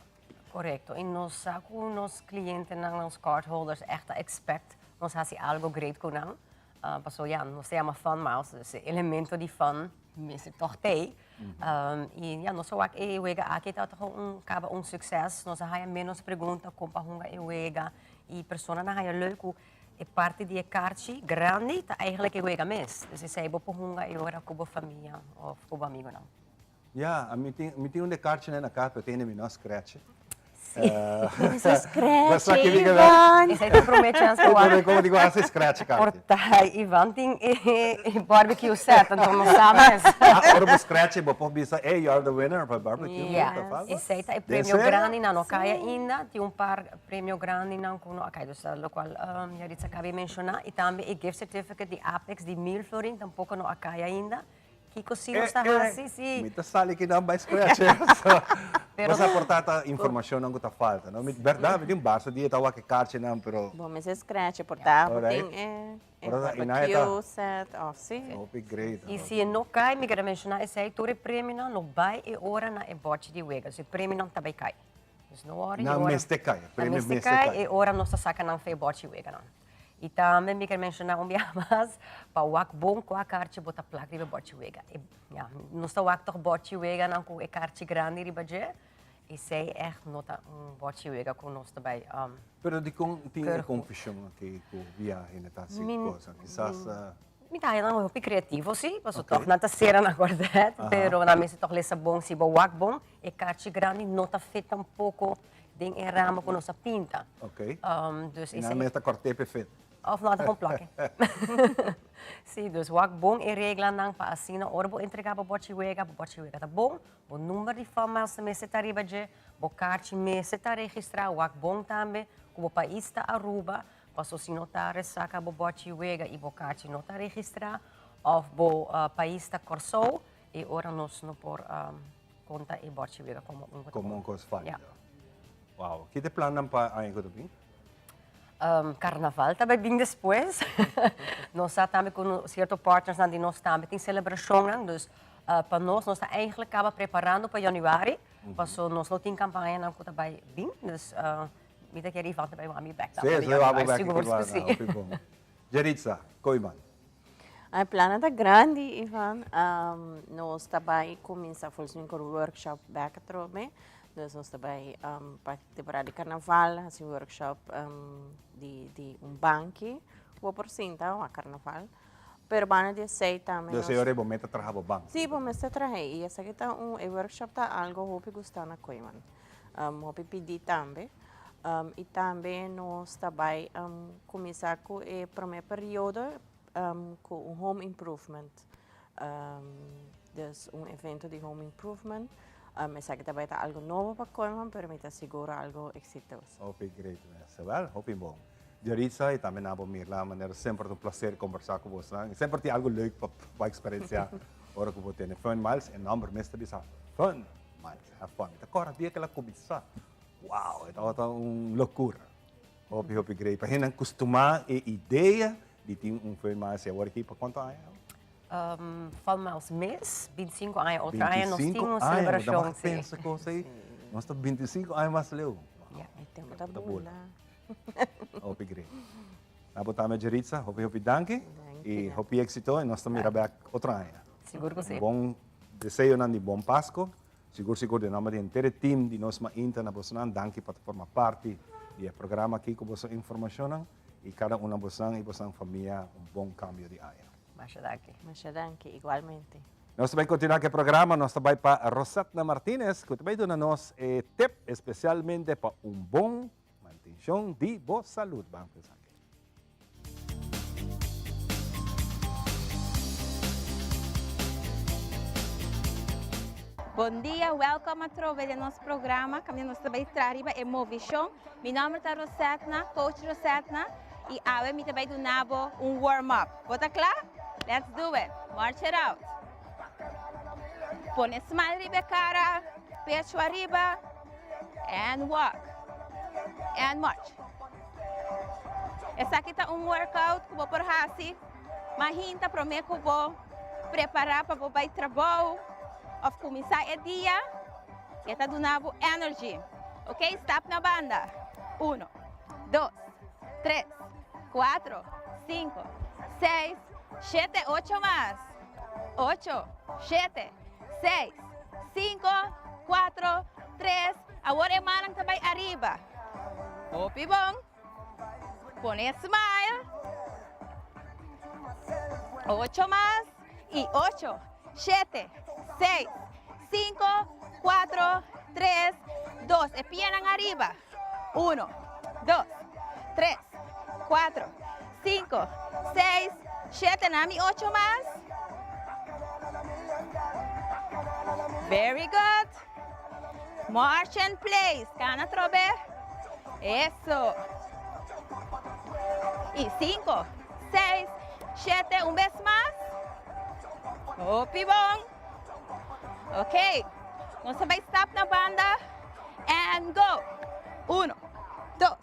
Correto. E nós com nos clientes, nos cardholders, echt expect, nós fazemos algo great com eles. Passou já, nós temos fun miles, esse elemento de fun, mesmo tortei. E já, nós só aqui wega aqui está acaba sucesso, nós há menos perguntas como para o wega e pessoa não há leuk e parte de kaartje grande, tá eigenlijk wega mes. Dus se sei por hunga e ora com a família ou com amigo não. Ja, me tem kaartje na casa, tem me nós scratch. Scratch, Ivan! Isso aí te promete antes do ano. Como digo, essa scratch, cara. Portai, Ivan tem barbecue set, então não sabes. Ora, o scratch, vou pensar, hey, you're the winner para barbecue. Isso aí é prêmio grande, não cai ainda. Tem par prêmio grande, não cai. Dus, lo qual, já disse, acabei de mencionar. E também o gift certificate de Apex de 1000 florin, tampouco não cai ainda. Kiko Sino está assim. Me sali que não vai scratch. Mas a portar informação não está falta, não? Verdade, me basta dia tawa que carte não, pero. Bom, mas scratch portar, tem barbecue set, sim. Hope great. E se não cai, me quero mencionar esse aí, todo prêmio não vai e hora na bote de wega, se prêmio não também cai. Não hora. Não meste cai, prêmio meste cai e hora não saca não fei bote de wega não. E também me quero mencionar dia mais para o bom com a carte botar placa de bote wega. Nós está o toch bote wega não com a carte grande de budget. E sei echt nota bote wega com nós também. Pero de com tem confusão aqui com viagem nessa coisa, quizás. Me dá ainda um criativo sim, mas toch não tá ser na quartet, pero na mesa toch lesa bom se boa bom e carte grande nota feita um pouco de ramo com nossa pinta. Ok. Dus na mesa corte perfeito. Of nada com plaque. Sim, dus wat bom e regla nang pa asina orbo entregar para bote wega tá bom. O número de famílias também se tá riba de, o carte me se tá registrar, wat bom também, o país tá Aruba, passou se notar saca o bote wega e o carte não tá registrar, of o país tá Corsou e ora nós não por conta e bote wega como um coisa falha. Wow, que te planam para aí que tu Carnaval também bem depois. Nós também com certos partners que nós também tem celebração, dus para nós está eigenlijk acaba preparando para januari. Passou nós não tem campanha não que vai bem, dus me dá que ir volta para o amigo back. Sim, eu vou back. Sim. Jeritza, Coiman. A plana tá grande, Ivan. Nós também começamos a fazer um workshop back atrás. Nós também para a temporada de carnaval, assim workshop de banco, vou por cinta, o carnaval. Pero van a sei também. Então, senhora, vou meter trabalho bom. Sim, vou meter trabalho. E essa aqui tá workshop tá algo que gostar na coisa. Vou pedir também. E também nós também começar com o primeiro período com home improvement. Dus evento de home improvement. Essa aqui também tá algo novo para coisa, pero me está seguro algo exitoso. Ok, great. Well, hope bom. Jaritza, e também na Mirla, maneira sempre um prazer conversar com você. Sempre tem algo leuk para experienciar. Ora que você tem fun miles, e number mestre bisa fun miles, have fun. Agora dia que ela começa, wow, é uma loucura. Hope great. Para gente acostumar a ideia de ter fun miles, e agora aqui para quanto anos? Falamos mês, 25 anos, outra ano nós tínhamos uma celebração. Pensa com você, nós estamos 25 anos mais leu. Tempo tá bom lá. Hope great. Nabotame Jaritza, hope danke. E hope éxito, e nós estamos back outro ano. Seguro que sim. Bom desejo de bom Páscoa. Seguro de nome de inteiro time de nós inta na Bosanan, danke para formar parte do programa aqui com você informação e cada uma Bosan e Bosan família bom cambio de ano. Machadanke, igualmente. Nós também continuamos com o programa, nós também para Rosatna Martinez, que também dá nos tip especialmente para bom manutenção de boa saúde. Vamos pensar aqui. Bom dia, welcome a trove de nosso programa. Nós também trazemos a Movision. Meu nome é Rosatna, Coach Rosatna, e agora me também do nabo warm-up. Bota claro? Let's do it. March it out. Põe smile riba cara, pecho arriba, and walk, and march. Essa aqui tá workout que vou por hasi, mas hinta para mim que vou preparar para o trabalho, ou começar o dia, e tá do nabo energy. Ok? Stop na banda. 1, 2, 3, 4, 5, 6, 7, 8 más. 8, 7, 6, 5, 4, 3. Agora é manang também arriba. Hopi bom. Põe smile. 8 más. E 8, 7, 6, 5, 4, 3, 2. E piernan arriba. 1, 2, 3, 4, 5, 6, 7, nami 8 más. Very good. March and place. Cana trobe. Eso. Y 5, 6, 7, un vez más. Oh, pibón. Ok. Vamos a stop na banda. And go. 1, 2,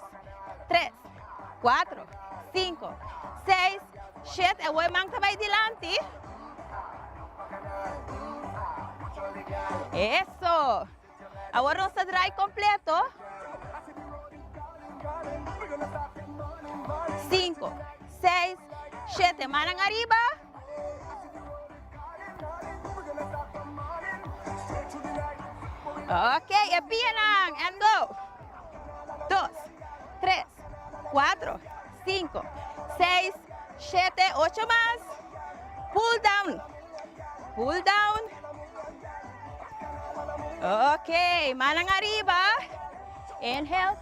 3, 4, 5, 6, 7. Voy mang tabay dilante. Eso. Agora vamos a dry completo. 5, 6, 7. Manang arriba. Ok, empiezan. And go. 2, 3, 4, 5, 6, 7, 8 más. Pull down. Pull down. Ok, manang arriba. Inhale.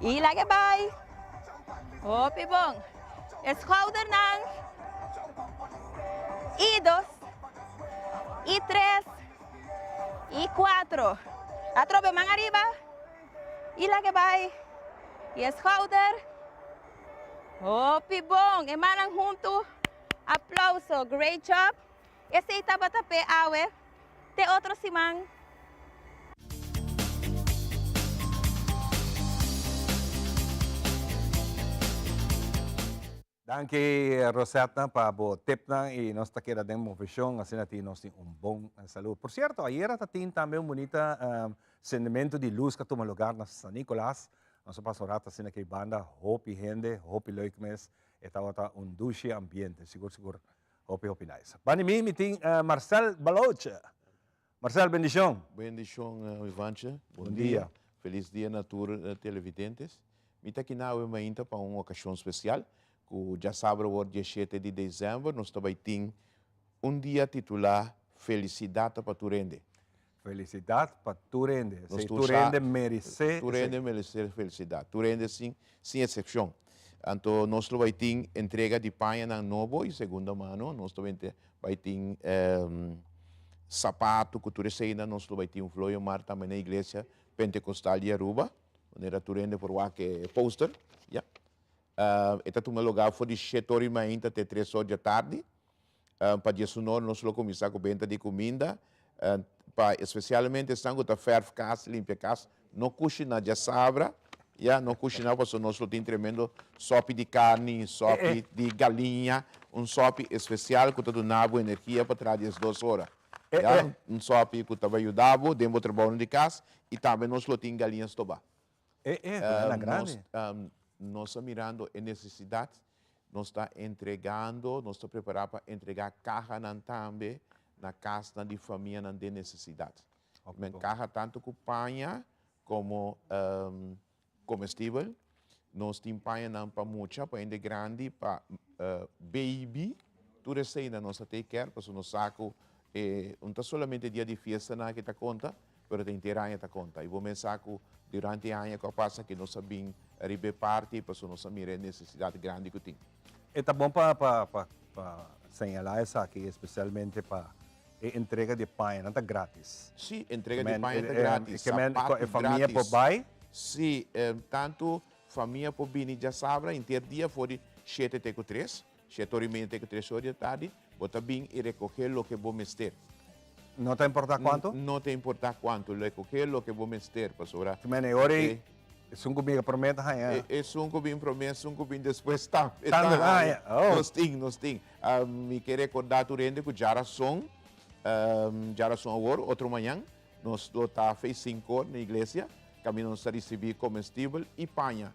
Y lagay. Hopi bong. Shoulder nang. Y 2. Y 3. Y 4. Atrobe man arriba. Y lagay. Y shoulder. Hopi bong. E manang junto. Aplauso. Great job. Ese itabatape awe. Te outro simang. Danke, Rosatna, para o tip na e nós taquera de movição, assim natin nós tem bom saúde. Por certo, ayer tatin também bonita sentimento de luz que toma lugar na San Nicolás. nossa pastorata assim que banda, hopi gente, hopi leuk mes, estava douce ambiente, seguro, hopi nice. Bani mi tem Marcel Baloch. Marcel, bendição. Bendição, Ivanche. Bom dia. Feliz dia na tour televidentes. Mita aqui na ainda para uma ocasião especial, que já sabe o 17 de dezembro, nós também temos dia titular Felicidade para Turende. Felicidade para Turende. Se Turende merece... Turende merece felicidade. Turende sem exceção. Então, nós também temos entrega de panha na novo e segunda mão. Nós também vai ter sapato, cultura seina. Nós também temos Floio Mar também na igreja Pentecostal de Aruba. Onde Turende por lá que é poster. Yeah. Este é um lugar foi de 7 horas até 3 horas da tarde. Para dia sonoro, nós vamos começar com venda de comida. Especialmente, estamos com a ferve casa, limpa casa. Não cozinha de sabra. Não cozinha, porque nós temos tremendo sopa de carne, sopa de galinha. Sopa especial que está dando energia para trás das 2 horas. Sopa que está ajudando, dentro do trabalho de casa. E também nós temos galinhas toba. É grande. Nós estamos mirando a necessidade. Nós estamos entregando, nós estamos preparados para entregar carga também na casa de família não tem necessidade. Carga tanto com panha como comestível. Nós temos panha para muita, para ainda grande, para baby. Tudo isso ainda nós temos que porque nós saco, não está somente dia de festa que está conta, mas tem inteira está conta. E vamos saco durante a ano que passa que nós sabemos arribar parte, porque nós sabemos a necessidade grande que tem. É bom para señalar isso aqui, especialmente para entrega de panha, não está grátis. Sim, entrega de panha está grátis. A família pode buy? Sim, tanto família pode vir já sabe, inteiro dia foi 7 até 3, 7 horas e meia até 3 horas da tarde, pode vir e recolher o que vamos ter. Não te importa quanto? Não te importa quanto, recolher o que vamos ter, pastora. É um cubinho promete, é um cubinho promete, um cubinho depois está. Nós temos. Me quero recordar durante que já são agora, outro manhã, nós está fez 5 horas na igreja, caminhamos a receber comestível e panha.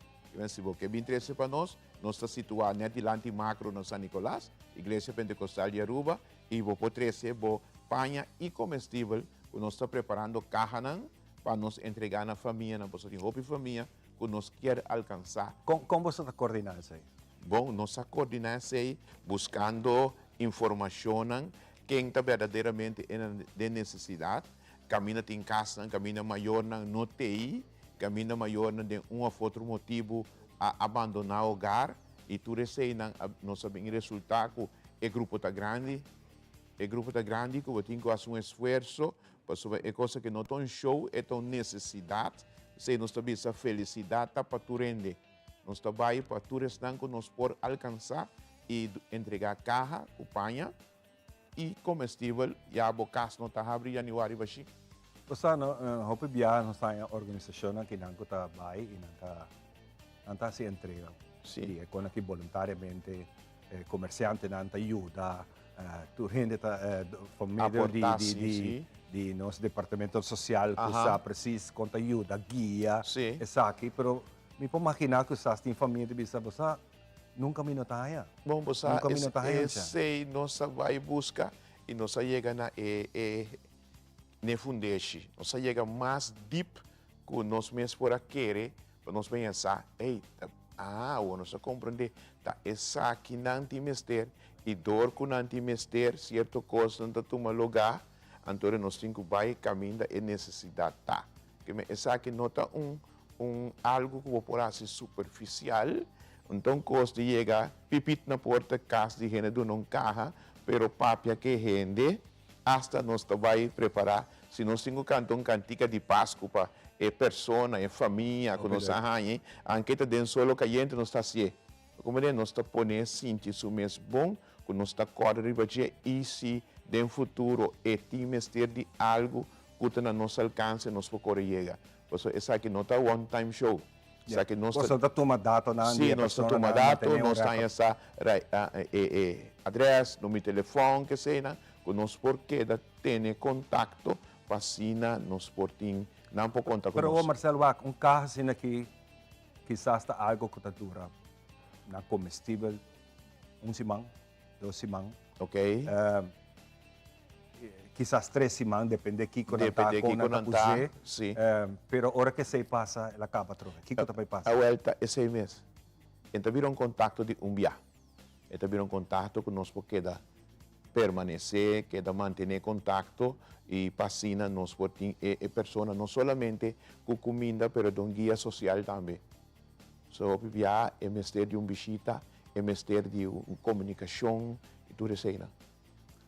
Que é bem interessante para nós está situado na Dilante Macro no São Nicolás, igreja Pentecostal de Aruba, e vou por 13, panha e comestível, que nós está preparando carne para nos entregar na família, na pessoa de família, que nós quer alcançar. Como você está coordenando isso aí? Bom, nós estamos coordenando isso aí, buscando informação, quem está verdadeiramente de necessidade, caminha em casa, caminha maior no TI, caminha maior de um ou outro motivo a abandonar o hogar, e tudo isso aí, nós sabemos o resultado, o grupo está grande, que eu tenho que fazer um esforço, é coisa que não é um show, é uma necessidade. Se nós temos essa felicidade para tu render. Nós trabalhamos para tu restar que nós podemos alcançar e entregar carga, panha e comestível. E a bocas não está abrindo janeiro, baixi. Você não hope biar nós temos uma organização que não está vai e não está se entrega. Sim. É quando que voluntariamente comerciante não ajuda, tu rende por meio de nosso departamento social que está preciso com ajuda, guia, isso aqui, mas me pode imaginar que você tem família de você nunca me notaria. Bom, você sei nós vai buscar e nós chega na fundeshi, nós chega mais deep que nós mesmos por querer, para nós pensar, nós compreender, essa aqui não tem mister e dor que não tem mister, certo coisa não toma lugar. Então, nós temos que vai caminhar e necessidade tá. Essa aqui não está algo que pode ser superficial. Então, costa chega, pipit na porta, casa de gente não carro, pero papia que rende, hasta nós vai preparar. Se nós temos cantica de Páscoa para a pessoa, a família, que nós arranhamos, a anqueta de solo que a gente não está assim. Como é, nós está pondo sentir isso mesmo bom, que nós está correndo e se no futuro tem mestre de algo que no nosso alcance nós podemos chegar. Porque essa aqui não está one time show. Essa aqui nós está tomando data na sim, nós está tomando data, nós temos essa adresse, número de telefone que seja, que nós podemos ter contato para assim nós podemos não por conta com nós. Mas Marcelo, carro assim aqui quizás está algo que dura na comestível 1 semana, 2 semanas. Ok. Quizás 3 semanas, depende de Kiko na cozinha. Sim. Pero hora que se passa, ela acaba trova. Kiko também passa. A volta é 6 meses. Então vira contato de dia. Então vira contato que nós podemos permanecer, queda manter contato e passina nós podemos pessoa não somente com comida, mas com guia social também. So via é mistério de visita, é mistério de comunicação e tudo isso aí.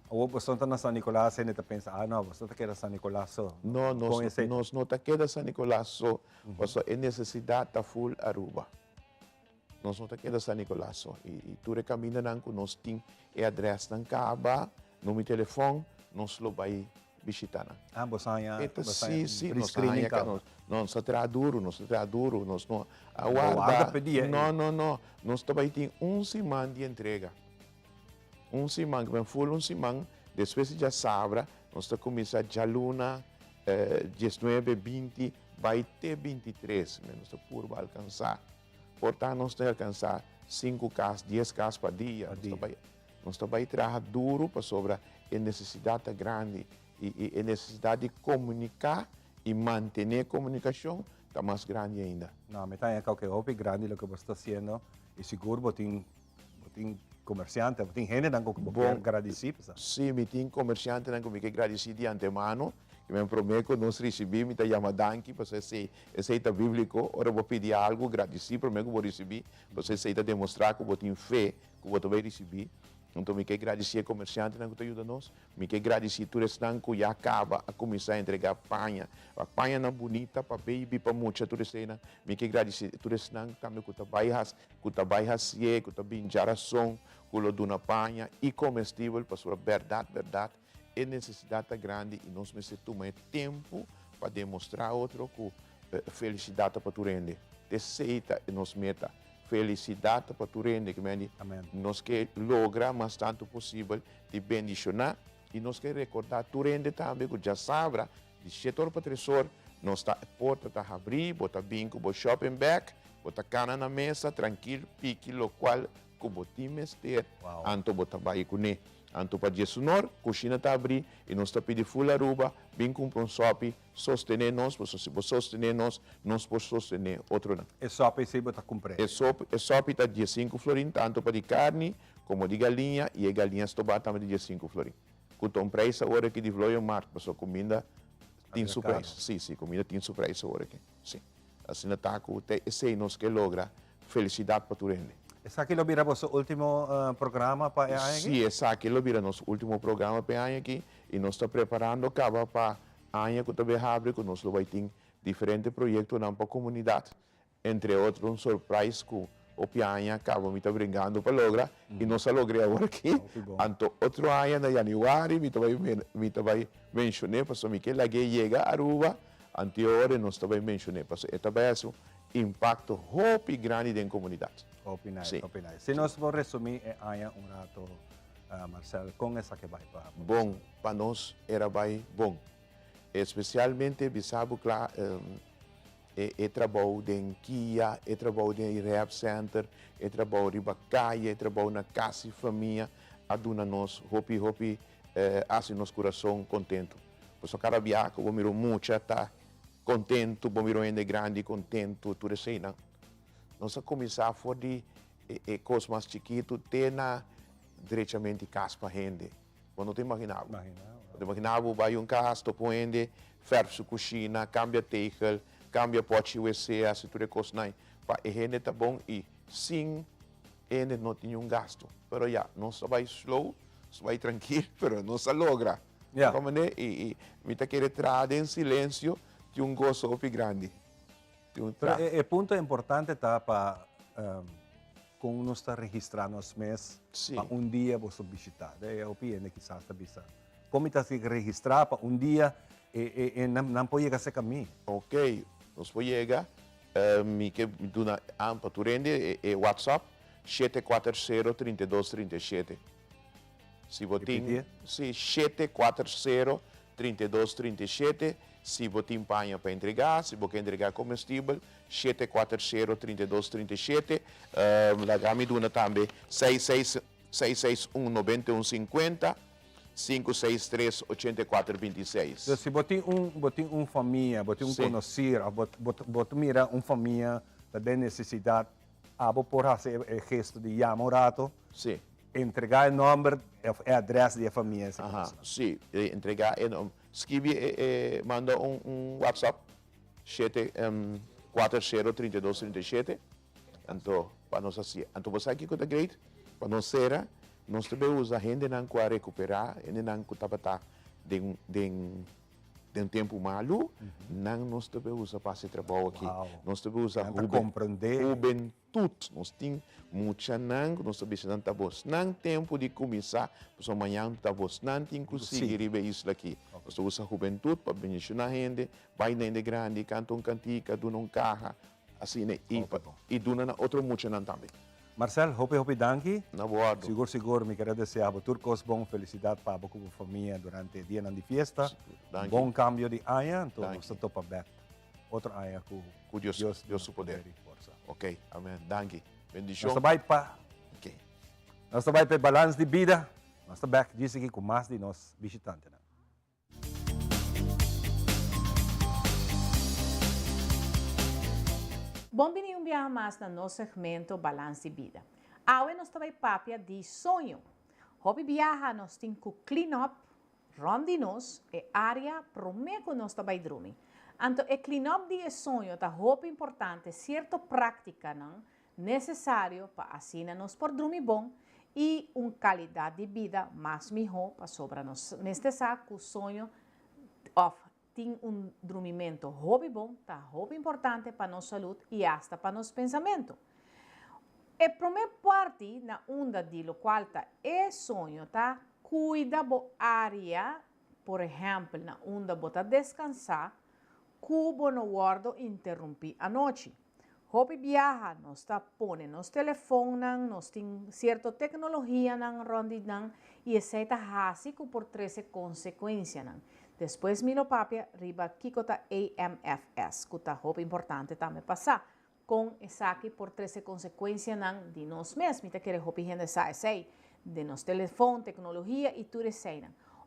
Ou você está na São Nicolás e você pensa, não, você está aqui na São Nicolás só. Não, nós não estamos aqui na São Nicolás só, mas é necessidade da full Aruba. Nós não estamos aqui na São Nicolás só. E tudo caminha com nós temos a adresse na Caba, número de telefone, nós vamos visitar. Você sim, nós está duro, nós não aguarda. Não, nós também temos 1 semana de entrega. 1 semana, que vem full 1 semana, depois já sabe, nós estamos começando já luna, 19, 20, vai ter 23, nós estamos por alcançar. Portanto, nós temos que alcançar 5 casos, 10 casos por dia. Nós também trabalhar duro para sobre a necessidade grande e a necessidade de comunicar e manter a comunicação está mais grande ainda. Não, mas tem qualquer hobby grande o que você está fazendo e seguro você tem comerciante, tem gente que quer agradecer. Sim, tem comerciante que quer agradecer de antemano. Eu me prometo que nós recebemos, me chama Danke, para você aceita bíblico, ora vou pedir algo, agradecer, prometo que vou receber, você aceita demonstrar que você tem fé, que você vai receber. Então, me quer agradecer ao comerciante que ajuda nós, me quer agradecer a todos que já acaba a começar a entregar panha. A panha não bonita para baby, para muita, tudo isso, me quer agradecer a todos que também que trabalham assim, que também geração, que lo dona panha e comestível, para sua verdade, é necessidade grande e nós precisamos tempo para demonstrar outro que felicidade para tu rende. Aceita e nos meta. Felicidade para tu rende, que nós quer lograr mais tanto possível de bendicionar e nós quer recordar tu rende também, que já sabe, de 7 horas para 3 horas, nós está porta está abrir, bota bingo, bota shopping bag, bota cana na mesa, tranquilo, pique, lo qual, que bota mester, anto bota vai com ele. Anto para dia sonor, cozinha está abrir e nós está pedindo full Aruba, bem com um sope, sostener nós, se você sostener nós por sostener outro não. E sope se você comprar? E sope está dia 5 florin, tanto para de carne como de galinha e a galinha está também dia 5 florin. Com um preço agora que de florio marco, para sua comida tem seu preço. Sim, comida tem seu preço agora aqui. Sim. Assim está com esse nós que logra felicidade para tu rende. Esse aqui vira o último programa para a aqui? Sim, esse aqui vira nosso último programa para a aqui e nós estamos preparando para a Anha que também abre, que nós vamos ter diferentes projetos na comunidade, entre outros surpresa que o Pianha acaba me está brincando para lograr e nós logramos agora aqui. Então, outro ano na januário, me vai mencionar, para que Miquel aqui chega a Aruba, anterior nós também mencionar, para que também é um impacto muito grande na comunidade. Opinai. Se nós vamos resumir, é um rato, Marcelo, com essa que vai para... Bom, para nós era bem bom. Especialmente, sabe, claro, trabalho em Kia, trabalho em Rehab Center, trabalho em Bacaia, trabalho na casa e família, aduna nós, hopi, assim, nosso coração contento. Por isso, cada viagem, eu miro muito, está contento, eu miro ainda grande, contento, tudo assim, não? Nós começar a fazer coisas mais chiquitas, ter diretamente casa para gente. Quando te imaginava. Te imaginava, vai casa, tu põe, ferve sua cozinha, cambia tegel, cambia pote UC, assim, tudo coisas não. Para a gente tá bom e sim, ele não tinha gasto. Mas já, nós vai slow, vai tranquilo, mas nós logra. E me tá querendo trazer em silêncio de gosto muito grande. O ponto importante está para como nós está registrando os meses para dia você visitar. Eu opino que está bisa. Como está se registrar para dia e não pode chegar a caminho. Ok, nós pode chegar. Me que duna ampa tu rende é WhatsApp 740-3237. Se você tem 740-3237, se você empanha para entregar, se você quer entregar comestível, 740-3237. La gami duna também 661-9150, 563-8426. Então, se você tem uma família, você tem conhecer, você mira uma família que tem necessidade, você pode fazer o gesto de chamar um rato, entregar o número e a adressa da família. Sim, entregar o número. Escreve, manda WhatsApp, 740-3237. Então, para nós assim, então você aqui com a great, para nós ser, nós também usa a gente não para recuperar, a gente não para de tempo malo, não nós também usa para fazer trabalho aqui, nós também usa juventude, nós temos muita não, nós também não tá bom, não tempo de começar, porque amanhã tá bom, não tem conseguir isso aqui, nós usa juventude para beneficiar a gente, vai na grande, canta cantica, dona carro, assim, e dona outro muito não também. Marcel, hope danke. Na boa. Seguro, me quero desejar a todos bom felicidade para a família durante o dia de festa. Bom cambio de ano, então nós estamos para outro ano com Deus seu poder e força. Ok, amém. Danke. Bendição. Nós vai para balance de vida. Nós estamos back, diz aqui com mais de nós visitantes. Bom dia um dia mais no nosso segmento Balance de Vida. Hoje nós estamos papia de sonho. Hobby viaja nós temos que clean up, rondinos e área promeco nós estamos dormir. Então, o clean up de sonho é hobby importante, certa prática não necessário para assim nós por dormir bom e uma qualidade de vida mais melhor para sobre nós. Neste saco, o sonho tem dormimento hobby bom, hobby importante para nossa saúde e hasta para nosso pensamento. A primeira parte na onda de lo qual sonho cuida da área, por exemplo, na onda bota descansar, cubo no guardo interromper a noite. Hobby viaja, nós põe nos telefone, nós tem certa tecnologia nan rondi nan e aceita básico por 13 consequências nan. Depois, milo papia, riba kikota AMFS, que é hobby importante também passar, com essa aqui por 13 consequências de nós mesmos, que é hobby gente sai, de nosso telefone, tecnologia e tudo isso.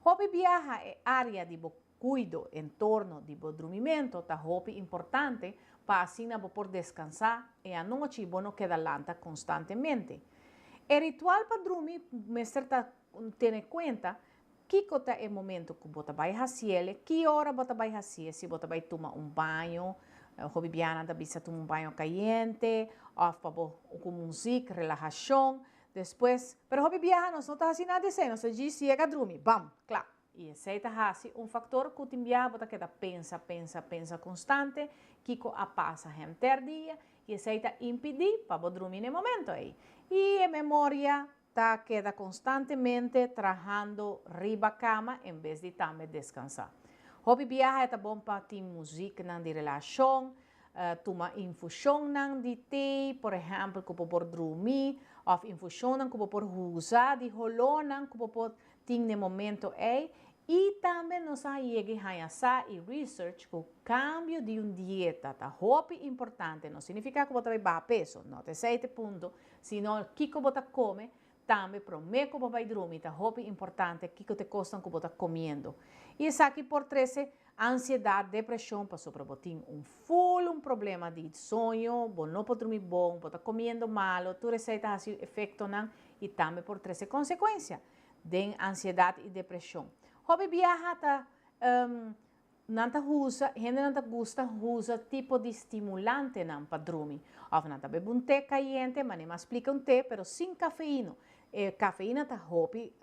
Hobby viaja é área de cuido em torno de dormimento, é hobby importante para assim por descansar e a noite não queda lanta constantemente. O ritual para dormir, mestre tem em conta, que é o momento que você vai fazer, que hora você vai fazer, se você vai tomar banho, hobby biana da bisa tomar banho quente, ou com música, relaxação, depois, pero hobby biana nós não está fazendo nada disso, nós chega a dormir, bam, claro. E esse é fator que te envia, você queda pensa constante, que a passa o dia, e esse é impedir para dormir no momento aí. E a memória queda constantemente trabalhando riba cama em vez de também descansar. Hobby viaja é bom para ter música de relação, tomar infusão de té, por exemplo, que pode dormir, ou infusão que pode usar de rolona, que pode ter no momento aí. E também nós chegamos a e research que o cambio de uma dieta é hobby importante, não significa que você vai baixar peso, não é 7 pontos, senão que você come, também prometo que vai dormir, é hobby importante, que te custa que você está comendo. E isso aqui por 13, ansiedade, depressão, para sobrevotar um problema de sonho, não pode dormir bom, pode estar comendo mal, tudo isso tem efeito e também por 13 consequências de ansiedade e depressão. Hobby viaja não usa, gente não gosta usa tipo de estimulante para dormir. Ou não bebe té caliente, mas não explica té, mas sem cafeína. Cafeína é hobby.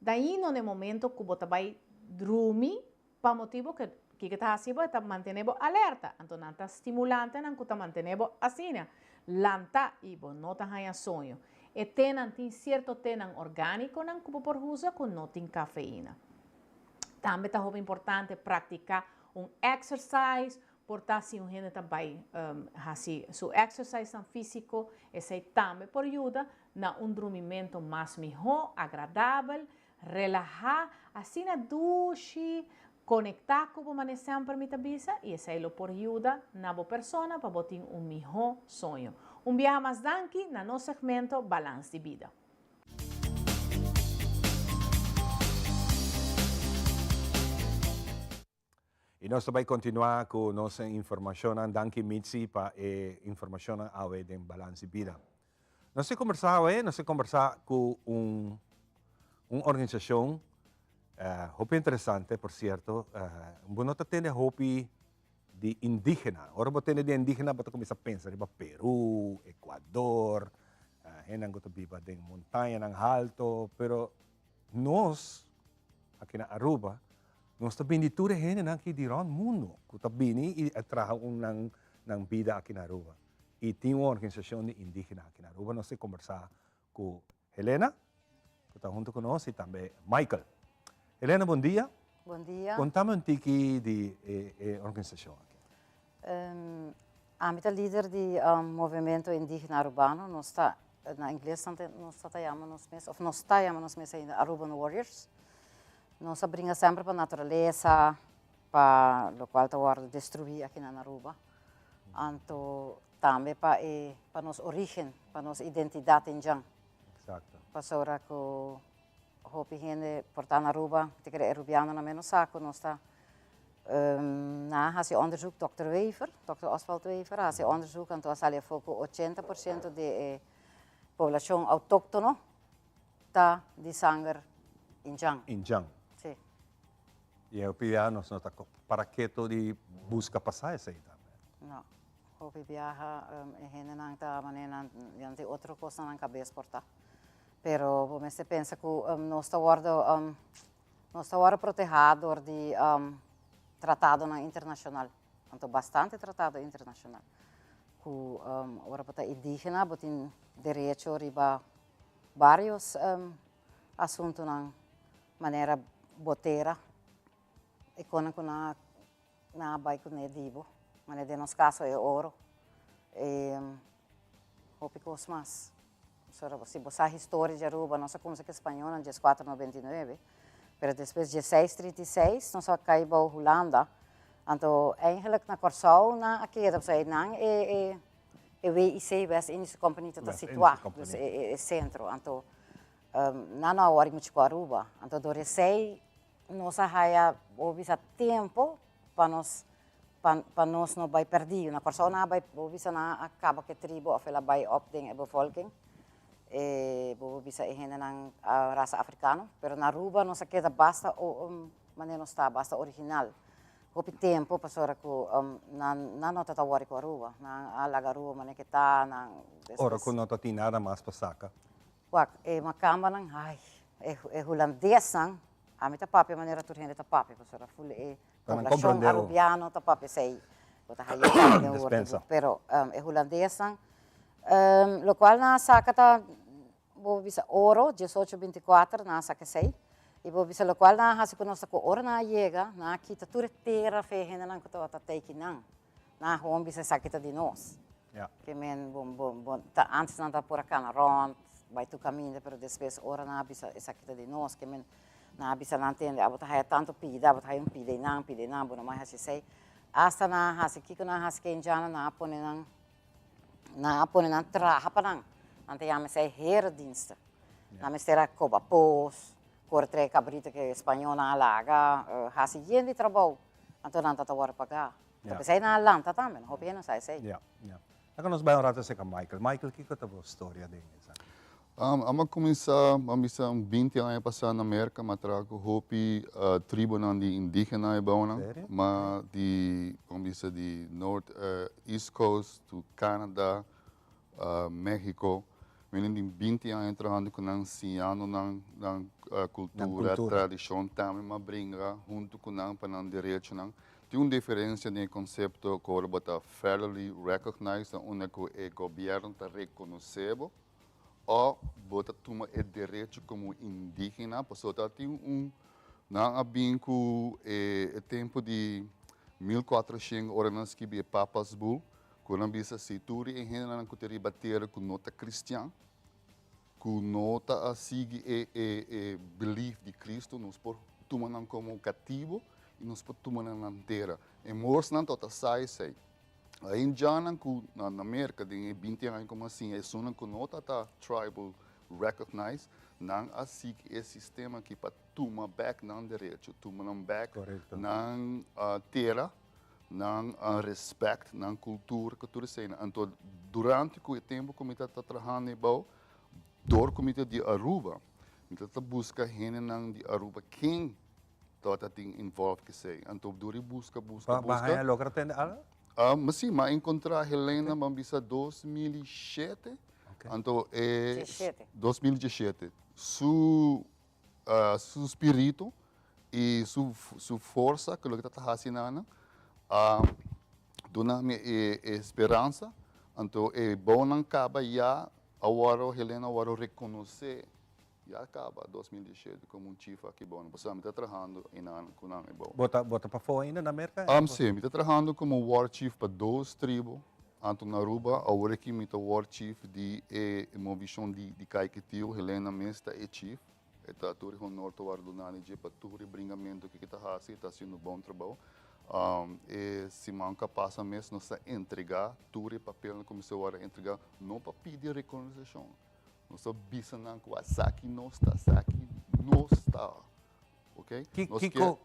Daí no momento que você vai dormir, para motivo que está assim, está mantendo alerta. Então não está estimulante, não está mantendo assim, lanta e não está sonho. E tem certo orgânico que por usa que não tem cafeína. Também é importante praticar exercise, portar se um gente também seu exercise físico, esse também por ajuda na dormimento mais melhor, agradável, relaxar, assim na duche, conectar com você sempre me tabisa e essa é por ajuda na boa persona para botar melhor sonho. Viaje mais danke na nosso segmento Balance de Vida. E nós também continuar com nossa informação, danke Mitzi para a informação ao de Balance de Vida. Nós vamos conversar com uma organização muito interessante, por certo. Nós temos hobby de indígena. Ora, nós temos de indígena, nós começamos a pensar em Peru, Equador, nós vivemos em montanha, em alto, pero nós, aqui na Aruba, nós também temos gente aqui de todo mundo, que também trabalham na vida aqui na Aruba. E tem uma organização de indígena aqui na Aruba. Nós vamos conversar com Helena, que está junto conosco, e também Michael. Helena, bom dia. Bom dia. Contame um pouquinho de organização aqui. A minha líder do movimento indígena urbano, nós está na inglês nós chamamos ainda Aruban Warriors. Nós brinca sempre para a natureza, para o qual está destruir aqui na Aruba. Então, também para a nossa origem, para a nossa identidade em Jang. Exato. Para que hopi gente portar na Aruba, te quer arubiano na menos saco, nós está na hace onderzoek Dr. Oswald Wever, hace onderzoek en toen sale foco 80% de população autóctona está de sangue em Jang. Em Jang. Sim. E eu pedi a nós para que tu de busca passar essa aí também. Não. Hopi viaja e gente não está maneira, não tem outra coisa na cabeça portar. Pero você pensa que nós está protegido de tratado internacional, então bastante tratado internacional. Que agora para indígena, tem direito a vários assuntos na maneira boteira, e quando na bairro nedivo, mas no nosso caso é ouro, e hopicos mais. Se você a história de Aruba, nós começamos com espanhol em 1499, mas depois de 1636, nós caímos para a Holanda. Então, eigenlijk na Corsau, aqui, não é WIC, West Indische Compagnie, está situado, é centro. Então, não hora muito com Aruba. Então, do receio, nós temos tempo para nós não vai perder. Na Corsau, não acaba que a tribo, ou ela vai opten a bevolking. Bobo bisa ihena ng rasa africano, pero na Aruba não se queda basta maneira está basta original. Hopi tempo pasora ko na tatawari ko Aruba, na alaga Aruba mané kita na. Ora ko não tem nada mais pasaka. Wak makama nang holandês nang ami ta papi maneira turhende ta papi pasora full população arubiano ta papi sei. Bota hayo pero holandês nang lo qual na sakata bo bisa oro 1824 na sakasei e bo bisa lo qual na hasi conosco ko oro na yega na kita turetera fehena nang ko ta take nang na hom bisa sakita de nós que men bom ta antes não tá por acá na rond vai tu caminho pero depois oro na bisa sakita de nós que men na bisa não entende abota haya tanto pida abota haya pide nang bo mais hasi sei hasta na hasi kiko na hasi que indiana na pone nang na pone na traha panang ante yame sei herdienste na mestera coba pos cortre cabrita que espanhol na alaga hasi yende trabalho então não tá tawar pagar tapi sei na lanta também hopi não sei Agora nós vamos falar com Michael, que conta a história dele? Ama começar, misa 20 anos passar na América, mas trago hopi tribo na de indígena e bauna, mas de comisa de North East Coast to Canada, México, menin de 20 anos trabalhando com anciano na cultura, tradição também, mas brinca junto com não para não direito não. Tem uma diferença no conceito que o bota fairly recognized, onde o governo está reconhecendo ou bota toma o direito como indígena, porque tem não bem com o tempo de 1400 horas que be papas bu, quando bisa situri em rena não que bater com nota cristã, com nota a seguir belief de Cristo, nos por toma não como cativo e nós podemos na inteira. E mors não toda sai. Aí já na América, tem 20 anos como assim, é só que não está tribal recognized, não assim que esse sistema que para tomar back não direito, tomar back não terra, não respeito, não cultura, que tudo isso. Então, durante o tempo que eu estou trabalhando em Bau, door comité de Aruba, então busca gente de Aruba quem está involved que sei. Então, duri busca. Bahaya logra tende ala? Mas sim, mas encontrar Helena Mambisa 2007. Então, 2017. Su espírito e su força que está fazendo, dona-me esperança. Então, é bom não acaba já, agora Helena agora reconhecer, já acaba 2017 como chief aqui bom. Você está trabalhando com nós é bom. Bota para fora ainda na América? Sim, está trabalhando como war chief para 2 tribos. Anto na Aruba, agora que me war chief de uma visão de Kaikitio, Helena Mesta é chief. Está tudo com norte do Nani, para tudo o bringamento que está fazendo, está sendo um bom trabalho. E se manca passa mês, nós entregar tudo o papel como se a entregar, não para pedir reconhecimento. Nós bisando que aqui não está. Ok?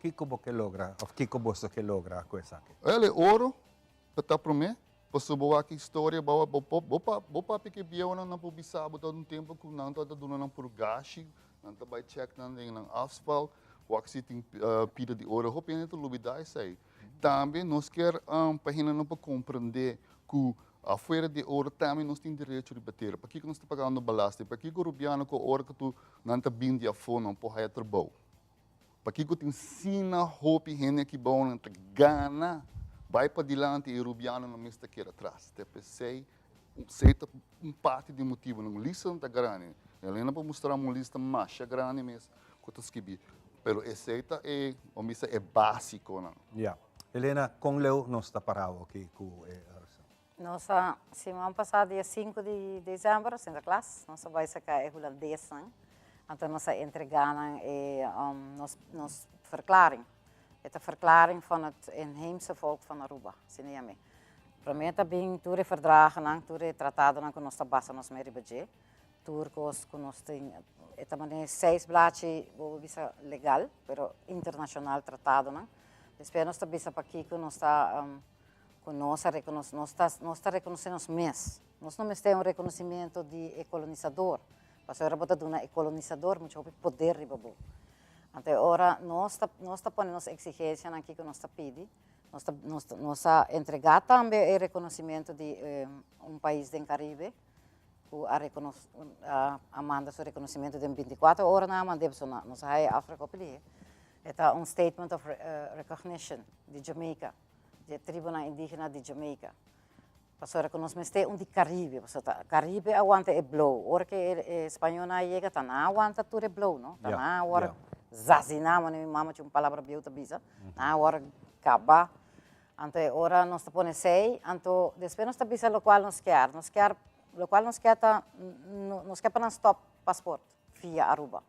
Kiko você logra, ou Kiko você que logra com essa aqui? Ele é ouro, para para mim. Passou boa aqui história, boa porque biau não publicava todo um tempo que não está dando não por gashi, não está by check não tem não asfalto, o que tem pida de ouro, hope ainda tu lubidai sei. Também nós quer página não para compreender que afuera de ouro também nós temos direito de bater. Para que nós está pagando balaste? Para que o rubiano com ouro que tu não está vindo a fone não pode trabalhar? Para que tu ensina hope gente que bom não está gana? Vai para diante e o rubiano não está aqui atrás. Sei parte do motivo. Não lista não está grande. Ele não pode mostrar uma lista mais grande mesmo. Quanto escrevi. Mas essa é básico. Não? Yeah. Helena, com Leo não está parado aqui com Nossa semana passada, dia 5 de dezembro, Santa Claus, nós vai sacar o holandês. Então, nós entregamos nos verklaring. Het is een verklaring van het inheemse volk van Aruba, Sinayame. Prometa bem toere verdragen, toere tratados com nossa base, nos meribadje, turcos com nós tem, também 6 blaadjes, bisa legal, pero internacional tratado, não? Depois nós também bisa aqui com nossa reconhecendo os mês. Nós não temos reconhecimento de colonizador, mas agora bota duna colonizador, muito poder ribabu. Então, agora, nós estamos pondo nossa exigência aqui que nós estamos pedindo. Nós entregamos também o reconhecimento de país do Caribe, que manda o reconhecimento de 24 horas, nós mandamos nós aí África pedi. É statement of recognition de Jamaica, de tribo indígena de Jamaica. Para reconhecer de Caribe, Caribe aguanta o blow. Ora que espanhol chega, tá na aguanta tudo o blow, não? Tá na hora zazina, mas mama tinha uma palavra biota bisa. Na hora acaba. Então, ora nós está pondo sei, então depois nós está bisa o qual nós quer, o qual nós quer para nós stop passaporte via Aruba.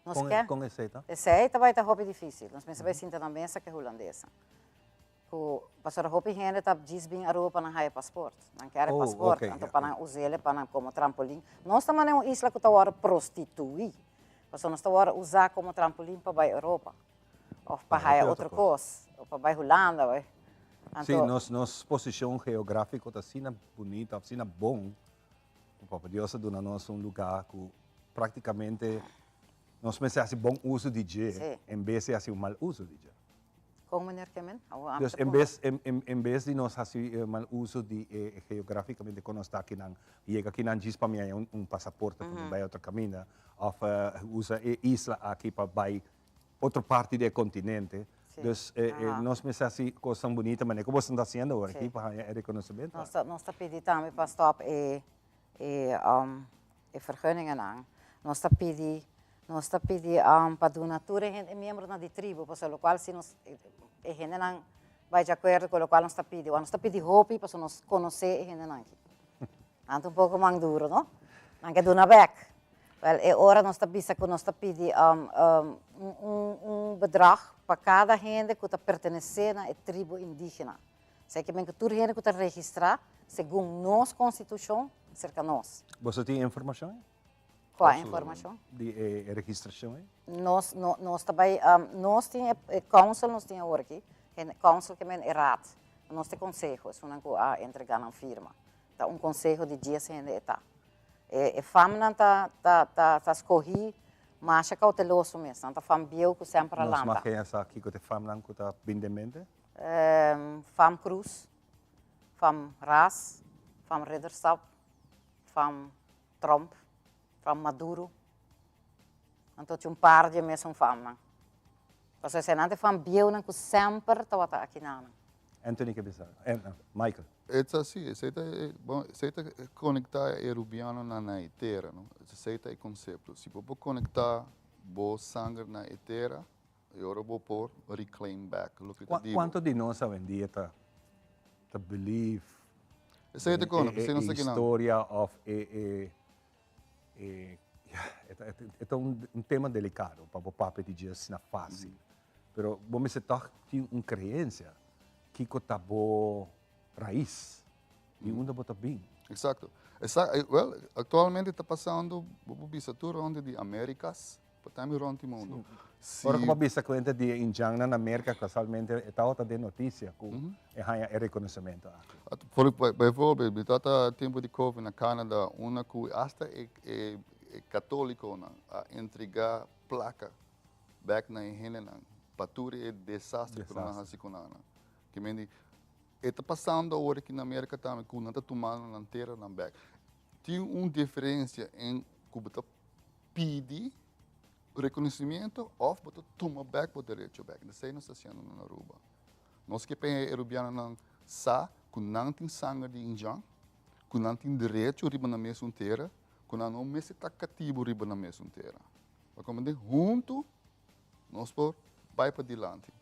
Nós quer? Com esse tá? Esse vai estar hobby difícil. Nós pensamos sentar na mesa que é holandesa. Pastor hopi gente tá diz bem Aruba para não passaporte, não quer passaporte, então para usar ele para como trampolim. Nós estamos em uma isla que está agora prostituir, pastor nós estamos agora usar como trampolim para a Europa, ou para outra coisa, ou para a Holanda, vai. Sim, nossa posição geográfica está assim bonita, assim bom, para Deus dar nós lugar que praticamente nós pensamos assim bom uso de G, em vez de assim mal uso de G. Como maneira que men? Dus em vez de nós fazer mal uso de geograficamente quando está aqui não chega aqui não diz para mim passaporte para vai outro caminho, ou usa isla aqui para vai outra parte do continente. Dus nós pensamos assim coisa bonita, mas como você está fazendo agora aqui para reconhecimento? Nós está pedindo também para stop vergunningen aan. Nós está pedindo para donatura e membro da tribo, por lo qual se nós gente não vai de acordo com o qual nós está pedindo, nós está pedindo hope para nós conhecer gente não aqui. Então pouco mais duro, não? Não quer donar back. Wel, é hora nós está que nós está pedindo bedrag para cada gente que está pertencendo à tribo indígena. Sei que bem que toda gente que está registrada, segundo nossa Constituição, cerca de nós. Você tem informação? Qual a informação? De registração? Nós também, nós temos council, nós temos agora aqui, council que é raad. Nós temos conselho, isso não é entregar na firma. Tá conselho de 10 gente está. E família está escolhida, mas é cauteloso mesmo. Está família que sempre lá. Nós marquei essa aqui que a família que está bem de mente? Fam Cruz, Fam Ras, Fam Ridderstap, Fam Trump, Fam Maduro. Então tinha par de meses fam. Porque se não tem fam biel que sempre está aqui na. Anthony Cabeza, Michael. É assim, você está conectar erubiano na etera, não? Esse é o conceito. Se você conectar o sangue na etera, eu vou pôr reclaim back. Quanto de nós vendia tá believe? Esse é o história of é um tema delicado para o papo de dias assim fácil. Pero vamos se tá tem uma crença que tá boa raiz e onde bota bem. Exato. Well, atualmente está passando o bisatura onde de Américas, para também o mundo. Ora como bisa conta de Injang na América casualmente está outra de notícia com é reconhecimento. Por exemplo, está tempo de Covid na Canadá, uma que hasta é católico a entregar placa back na Helena, patura é desastre para nós assim com nada. Que mende está passando agora aqui na América também, que não está tomando na terra na back. Tem uma diferença em que você pede reconhecimento ou você toma back o direito back. Isso aí não está sendo na Aruba. Nós que pensamos erubiano não sa, que não tem sangue de Injang, que não tem direito riba na mesa inteira, que não me está cativo riba na mesa inteira. Como junto, nós por vai para diante.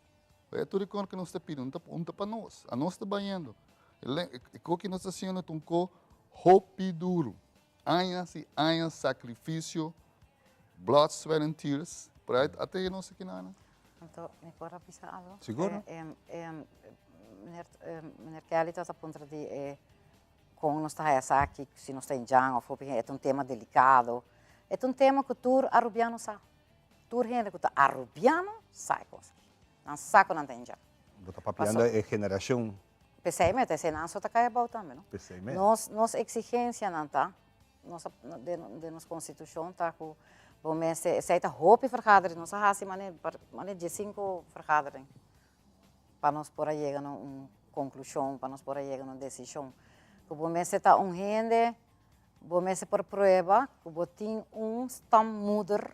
É tudo que nós estamos pedindo, não está para nós. A nós está banhando. O que nós estamos fazendo é um hopi duro. Anos sacrifício, blood, sweat and tears, para até nós aqui na Ana. Então, me pode pensar algo? Seguro? Meneer Kelly está a ponto de como nós estamos aqui, se nós estamos em Jang, é um tema delicado. É um tema que o arubiano sabe. O gente que o arubiano sabe. Não saco não tem já. Bota papiando é geração. Pessoalmente, se não só está caia bom também, não? Pessoalmente. Nossa exigência não tá, nossa de nossa constituição tá com, bom mês se está roupa vergadering, nossa raça mané de 5 vergadering, para nós por aí chegar uma conclusão, para nós por aí chegar uma decisão. Que bom mês está gente, bom mês por prova, que bom tem stammoeder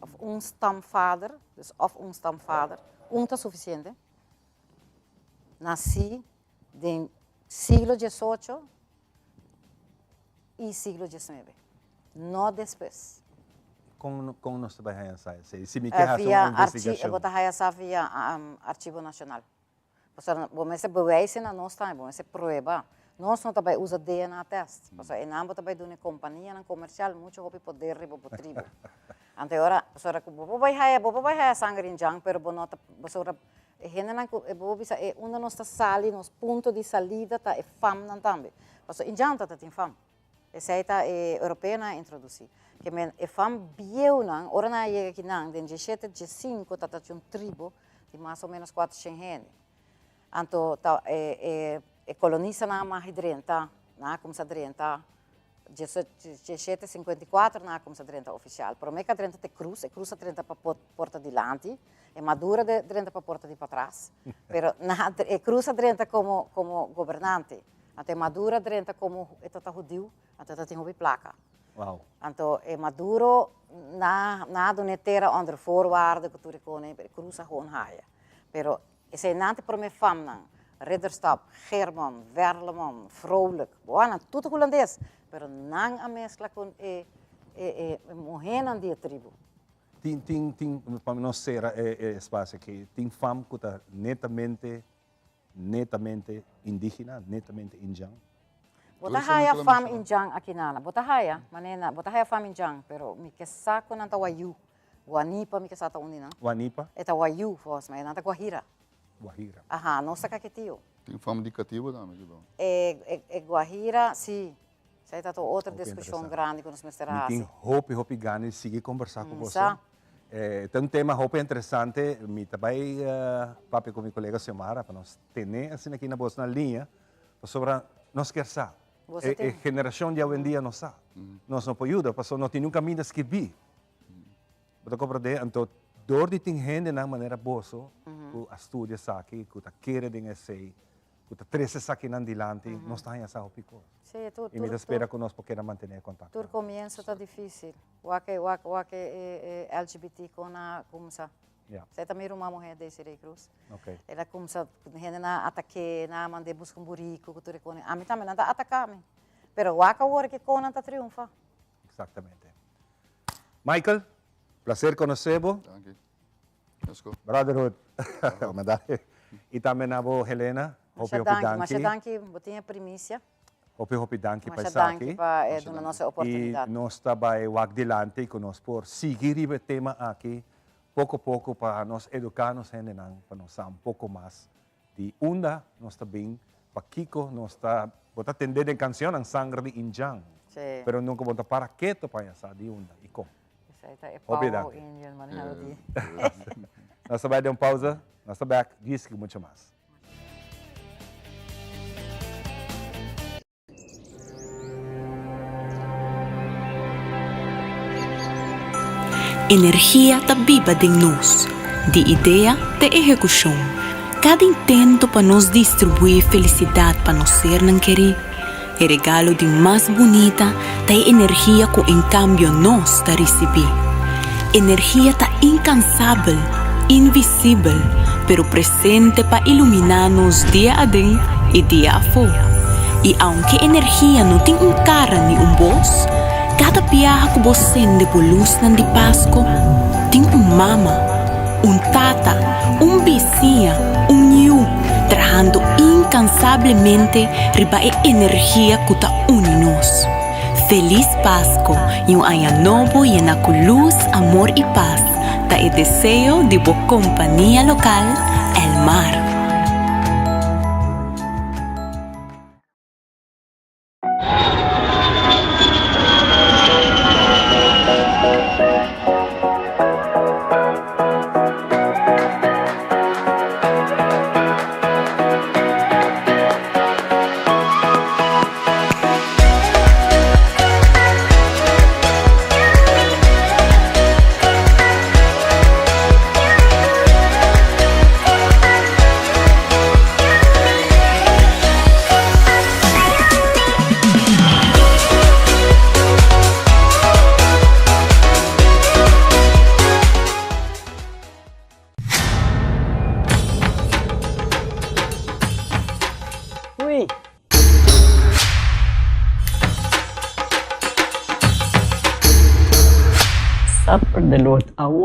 of stamvader, dus of stamvader. Está suficiente. Nasci no século XVIII e século XIX. Não depois. Como nós trabalhamos aí? Se me quer via Arquivo Nacional. Vamos bewijzen na nós também, vamos prova. Nós não também usa DNA test. Porque não também de uma companhia, na comercial, muito hopi poder riba por tribo. Ante ora, pessoa que bobo vai sangue em jang, pero bonota, pessoa Henena bobo bisa uma nossa sali, nos ponto de salida tá é fam não também. Pessoa em jang tá tem fam. Essa aí tá europeia na introduzir. Que men é fam bieu não, ora na chega aqui não, den 17, 15 tá tinha tribo de mais ou menos 400 gente. Anto tá coloniza na mais drenta, na como se drenta. 1754 na como se 30 oficial, pero me que 30 te cruza a porta de lante, e madura de 30 para porta de para trás, pero na cruza 30 como governante, até madura 30 como etata judeu, até tem uma placa. Wow. Então é maduro na donetera onder voorwaarden que tu recone, cruza gewoon haia. Pero esse nante por me famna, Ridderstap, German, Verleman, Vrolijk, boana, tudo holandês. Pero não a mescla com morrendo de tribo. Tem para nós ser espaço aqui, tem fama que está netamente indígena, netamente Injang. Botahaya fam injang akinala. Botahaya, manena, botahaya fam injang, pero mi kesako nanta wayu. Guanipa mi kesata unina. Guanipa? Eta wayu fos, mas nanta guahira. Guajira. Aha, não saca que tio. Tem fama de cativo também, que bom. Guajira, sim. Isso aí tá outra discussão grande com os mestras. Tem hope gani seguir conversar com você. Tem tema hope interessante. Me também papi com meu colega Semara para nós ter assim aqui na bolsa na linha sobre nós quer saber. A geração de hoje em dia não sabe. Nós não podemos ajudar, porque não tem um caminho de escrever. Você compreende? Então door die ting heen na maneira boso, ku estudia aqui, ku ta querer dingen sei, ku ta trece aqui nan dilante, nós está aí essa opico. Sim, tudo. E me espera conosco para manter contato. Tudo começo tá difícil. O que LGBT kona kumsa. Saya também uma mulher desse Cruz. Okay. Ela kumsa hene na ataque na mande busca burico, ku tudo kone. A mim também não tá atacar me. Pero waka hora que kona tá triunfa. Exatamente. Michael, prazer conhecê-lo. Let's go. Brotherhood. E também na Helena. Hope danki, botinha primícia. Hope danki para estar aqui. É uma nossa oportunidade. E nós também vamos adiante conosco por seguir o tema aqui, pouco a pouco, para nós educar-nos, para nós saber um pouco mais de onda, nós também, para Kiko, nós está atender em canção, em sangue de Injang. Pero nunca vamos para quieto para essa de onda e como. Obrigado. Nós vamos dar uma pausa, nós estamos back, diz que muito mais. Energia tá viva em nós, de ideia de execução. Cada intento para nos distribuir felicidade para nós ser não querer. O regalo de mais bonita tem energia que em cambio nós tá receber. Energia tá incansável, invisível, pero presente para iluminar-nos dia a dia e dia a fora. E aunque energia não tem cara nem voz, cada viagem que você sente por luz de Páscoa tem mama, tata, vizinha, niu, trabajando incansavelmente riba a energia que está unidos. Feliz Páscoa e ano novo llena con luz, amor y paz. Ta el deseo de boa compañía local, el mar.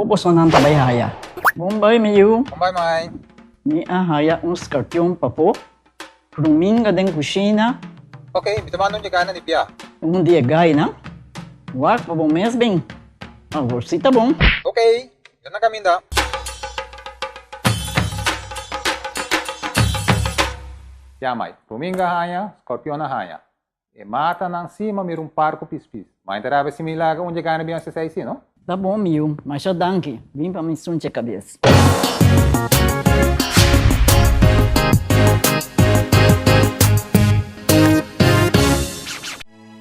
Boson ang tabayhaya. Bombay mayu. Bombay mai. Ni ahaya uns kartyong papo. Pruminga den kusina. Okay, bitamano niya gana ni Pia. Dia gay na. Wak pa bom mes bem. Agor sita bom. Okay, yan na kami da. Yamay, pruminga haya, scorpion na haya. E mata nang cima mir parco pispis. Mas interava se milaga onde gana bian se saisi, no? Tá bom, Mil, mas já danke. Vim para me sunte a cabeça.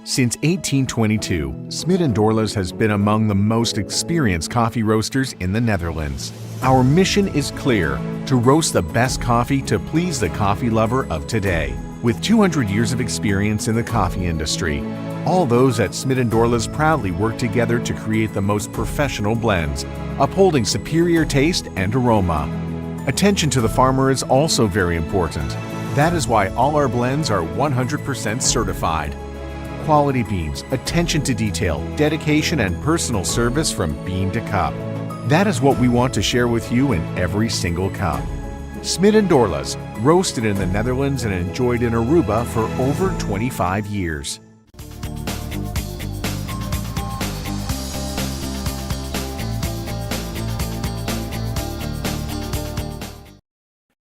Since 1822, Smit & Dorlas has been among the most experienced coffee roasters in the Netherlands. Our mission is clear: to roast the best coffee to please the coffee lover of today. With 200 years of experience in the coffee industry, all those at Smit & Dorlas proudly work together to create the most professional blends, upholding superior taste and aroma. Attention to the farmer is also very important. That is why all our blends are 100% certified. Quality beans, attention to detail, dedication, and personal service from bean to cup. That is what we want to share with you in every single cup. Smit and Dorlas, roasted in the Netherlands and enjoyed in Aruba for over 25 years.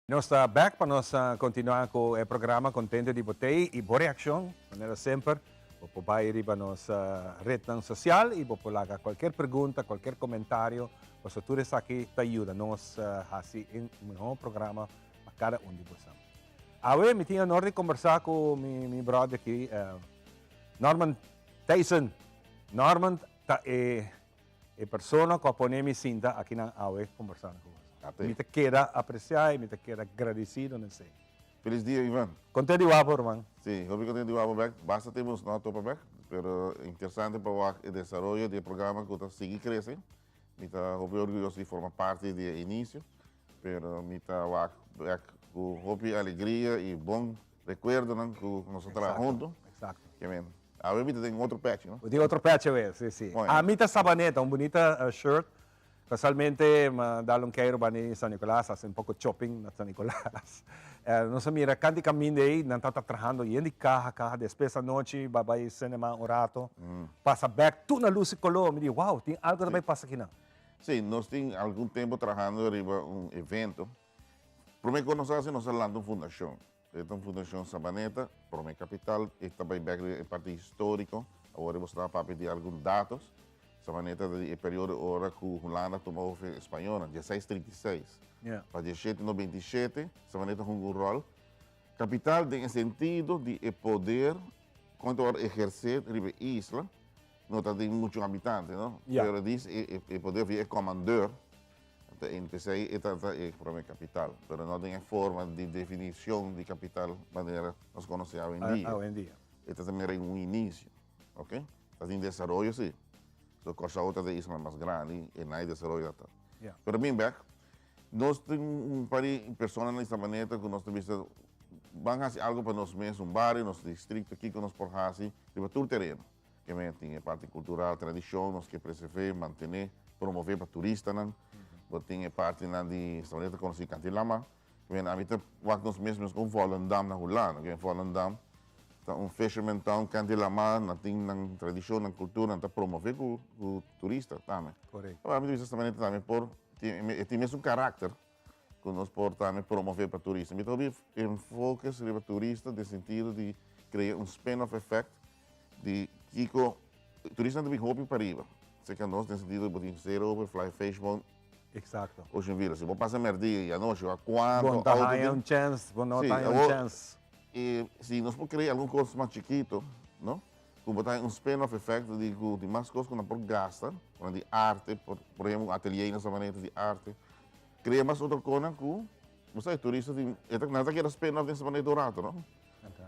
Nós back para nós continuar com o programa Contente de Botei e boa reação, maneira sempre. Vou para ir nossa rede social e vou colocar qualquer pergunta, qualquer comentário. Você tudo isso aqui te ajuda nós assim em um programa para cada de vocês. Agora me tinha a honra de conversar com meu brother aqui, Norman Tyson. Norman é a pessoa que põe minha cinta aqui na AUE conversando com você. Me te quero apreciar, me te quero agradecido, não sei. Feliz dia, Ivan. Contente de guapo, hermano. Sí, muy contento de guapo back. Basta temos no topa back, pero interesante para el desarrollo del programa que sigue creciendo. Me está muy orgulloso de formar parte del inicio, pero me está back con mucha alegría y buen recuerdo que nosotros trabajamos juntos. Exacto. Que bien. Ahora me tem outro patch, ¿no? Tem outro patch, sim, sim. A minha sabaneta, bonita shirt. Casualmente, dalo quero bani San Nicolás, hace pouco shopping na San Nicolás. Não se mira, canto caminho aí, não está trabalhando, e de carro, despesa noite, babai cinema um rato, passa back, tudo na luz e color, me diz, uau, tem algo também passa aqui não? Sim, nós temos algum tempo trabalhando arriba evento. Primeiro que nós fazemos, nós lançamos uma fundação. Esta fundação Sabaneta, para minha capital, está bem back em parte histórico, agora vou estar para pedir alguns dados. Sabaneta do período hora que a Holanda tomou a espanhola, 1636. Para 1797, Sabaneta jogou um rol. Capital tem sentido de poder, quanto exercer na isla, não tem muitos habitantes, não? Mas diz o poder é comandante. Então, PCI é para a capital, mas não tem forma de definição de capital maneira nós conhecemos hoje em dia. Este também é um início, ok? Está em desenvolvimento, sim. A costa outra de isla mais grande e não é desenvolvimento. Para mim, back, nós temos par de pessoas nesta maneira que nós temos vão fazer algo para nós mesmos, um bairro, nosso distrito aqui que nós podemos fazer, para todo o terreno. Que tem a parte cultural, tradição, nós que preservar, manter, promover para turistas, tem a parte de esta maneira que nós Cantilama, que a gente nós mesmos com Volendam na Holanda, que Volendam fisherman town, Cantilama, tem tradição, na cultura, para promover com o turista também. Correto. A gente desta maneira também por tem mesmo caráter que nós podemos promover para turistas. Então, enfoque sobre turista no sentido de criar um spin-off effect de que o turista não tem hobby para ir. Se que nós, no sentido de ser over, fly fishbone. Exato. Hoje em dia, se vou passar merdia e à noite, a quanto... Bom, tá um chance, bom, não tá um chance. E se nós podemos criar alguma coisa mais chiquito, não? Como botar um spin-off effect de mais coisas que nós podemos gastar, de arte, por exemplo, um ateliê nessa maneira de arte. Cria mais outra coisa que, você turista, não quer spin-off dessa maneira do rato, não?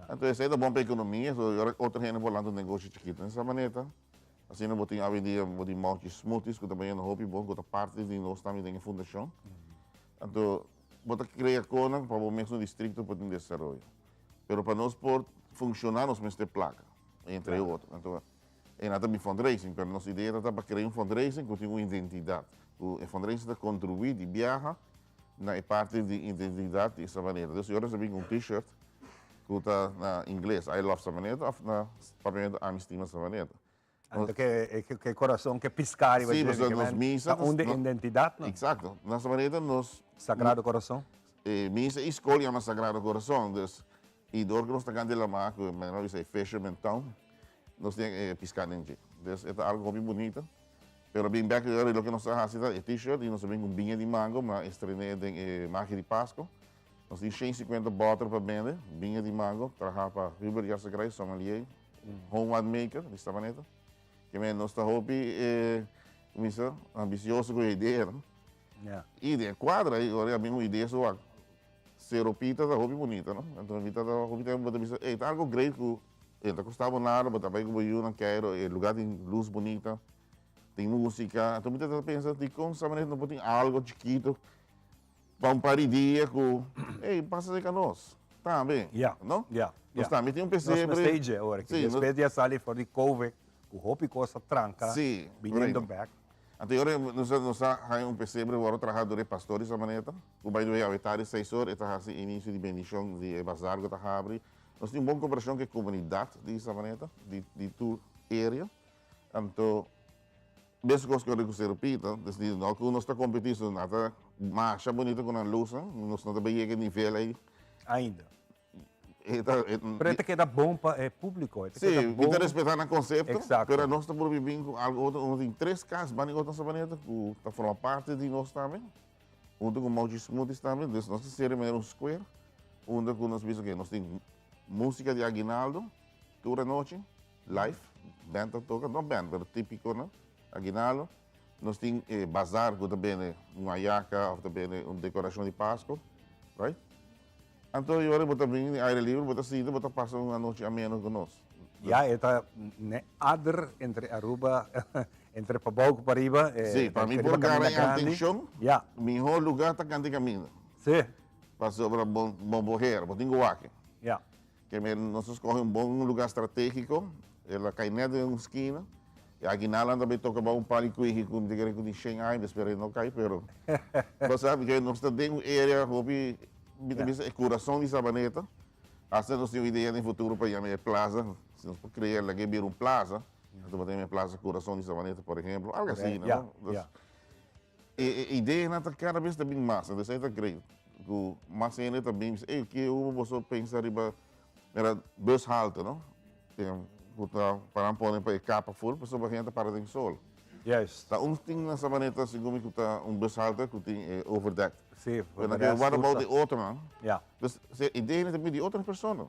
Então, isso é bom para a economia, outra gente volando um negócio chiquito dessa maneira. Assim, nós temos hoje em dia monte smoothies, que também é um hobby bom, que é parte de nós também tem a fundação. Então, vamos criar coisas para o mesmo distrito para o desenvolvimento. Mas para nós poder funcionar, nós temos que ter placa, entre outros. Então, é nada de fundraising, mas nossa ideia é para criar um fundraising que tem uma identidade. O fundraising é contribuir de viajar na parte de identidade dessa maneira. Então, eu recebi um t-shirt que está em inglês, I love Sabaneta, na pagamento a estima Sabaneta. Que coração que piscar e vai dizer que misa, onde identidade, não? Exato. Nessa maneira nós Sagrado Coração. Misa e escola é uma Sagrado Coração, dus e dor que nós está cantando lá, que nós é Fisherman Town, nós temos piscar em dia. Dus é algo bem bonito. Pero bem back agora o que nós fazemos é t-shirt e nós temos um binha de mango, mas estreia de magia de Páscoa. Nós temos 150 bottles para vender, binha de mango, trabalhar para Uber e essa graça, sommelier, home winemaker, desta maneira. Que nós está hobby ambicioso com a ideia, não? E de quadra, agora é uma ideia só seropita é hobby bonita, não? Então a hobby tem uma coisa, é algo great que não custava nada, mas também como eu não quero, é lugar tem luz bonita, tem música, então muita gente pensa de como essa maneira não pode ter algo chiquito para um par de dias que, passa de nós, tá bem, não? Nós também tem um PC, nós stage agora, que depois de sair fora de Covid. O hopi costa tranca, vindo back. Anterior, nós temos pesebre, agora trabalhar durante pastores a maneta. O bairro é a tarde 6 horas, está assim início de bendição de bazar que está abre. Nós temos uma boa cooperação com a comunidade dessa maneta, de tua área. Então, mesmo que eu se repita, desde não que nós está competindo, nada mais bonito com a luz, nós não estamos a nível aí. Ainda. Pero queda bom para o público. Sim, está respeitando o conceito, mas nós estamos vivendo com algo, em 3 casos, nessa maneta, que está formando parte de nós também, junto com o Maudis Smoothies também, nós temos um square, onde nós vimos que nós temos música de Aguinaldo, toda noite, live, banda toca, não banda, mas típico, não? Aguinaldo. Nós temos bazar, que também é uma yaca, ou também é uma decoração de Páscoa, right? Então, eu vou também em aire livre, vou sair, vou passar uma noite a menos conosco. Já, está adder entre Aruba, entre Pabauco para Riba. Sim, para mim, por ganhar atenção, o melhor lugar está Canti Caminho. Sim. Para sobre Bomboheira, para Tinguaque. Já. Que nós escolhemos bom lugar estratégico, ela cai neta em uma esquina. E aqui na Landa também toca um palico e com de Xengai, espero não cair, pero. Você sabe que nós estamos em uma área, hobby. É coração de Sabaneta. Assim nós temos ideia no futuro para chamar plaza. Se nós criar lá que vir plaza, nós vamos ter uma plaza coração de Sabaneta, por exemplo, algo assim, não? A ideia é cada vez também mais, então isso é creio. Mas ainda também, que eu vou pensar era bus halta, não? Para pôr para capa full, para a gente para o sol. Yes. Tá tem na Sabaneta assim como que tá bus halta que tem overdeck. Sim, what about the outro, não? Ja. Dus a ideia também de outras pessoas.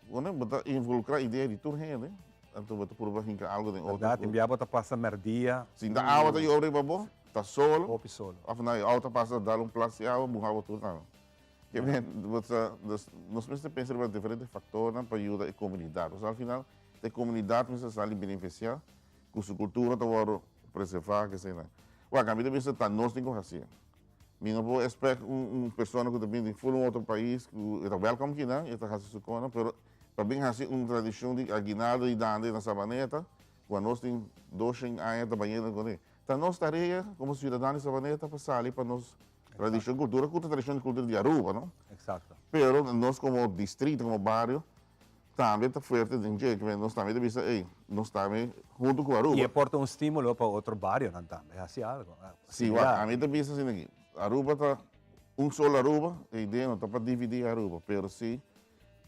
Quando você involucrar a ideia de tudo, né? Então você provar que algo de outro. Verdade, enviar você passa merdia. Sim, da água tá eu abrir bom, tá solo. Opi solo. Afinal, a outra passa dar place de água, burrar tudo não. Que bem, nós precisamos pensar em diferentes fatores para ajudar a comunidade. Mas, afinal, a comunidade precisa sair beneficiar, com sua cultura, tá agora preservar, que sei lá. O acabei de pensar, tá nós temos que fazer. Não vou esperar pessoa que também for em outro país, que está welcome aqui, né? Está fazendo isso com, mas também há uma tradição de aguinaldo e dande na Sabaneta, quando nós temos 2 anos de banheiro com ele. Então, nós tarefa como cidadãos de Sabaneta para sair para nós tradição e cultura, com a tradição e cultura de Aruba, não? Exato. Pero nós como distrito, como bairro, também está forte de jeito, nós também devemos nós também junto com Aruba. E aporta estímulo para outro bairro, não também, é assim algo. Sim, a mim também pensa assim aqui. Aruba está só Aruba, a ideia não está para dividir Aruba, mas sim,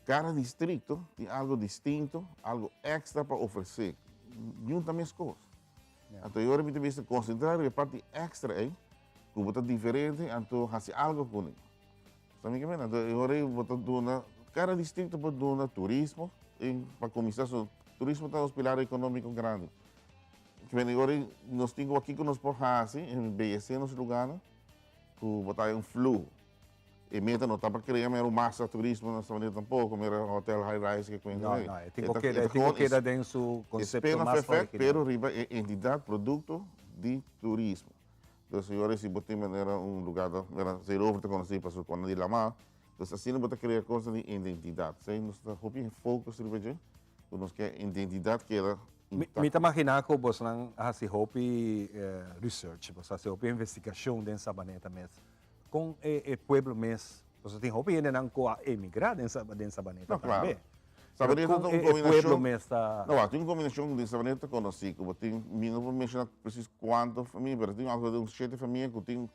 cada distrito tem algo distinto, algo extra para oferecer, junto às coisas. Então, eu também penso concentrar a parte extra aí, que está diferente, então fazer algo com ele. Sabe o que é? Então, eu vou dar cada distrito pode dar turismo, para começar, o turismo está nos pilares econômicos grandes. Agora, nós temos aqui que nós podemos fazer, embellecer nos lugares, que botar fluxo. E meta não está para criar uma massa de turismo nessa maneira tampouco, como era hotel high-rise que conhece. Não, tem que dar dentro do conceito mais forte. Pero riba é entidade, produto de turismo. Então, senhores, se botar maneira lugar, se over te conhecer para quando de Lamar, então assim não botar criar coisa de identidade. Se nós está hoping foco sobre isso, nós quer identidade que era. Me imagina que você não faz hopi research, você faz hopi investigação dentro da Sabaneta mesmo. Com o povo mesmo, você tem hopi ainda não com emigrar dentro da Sabaneta também. Sabaneta tem uma combinação. Não, tem uma combinação de Sabaneta com nós, que tem, não vou mencionar preciso quanto família, mas tem algo de uns 7 famílias que tem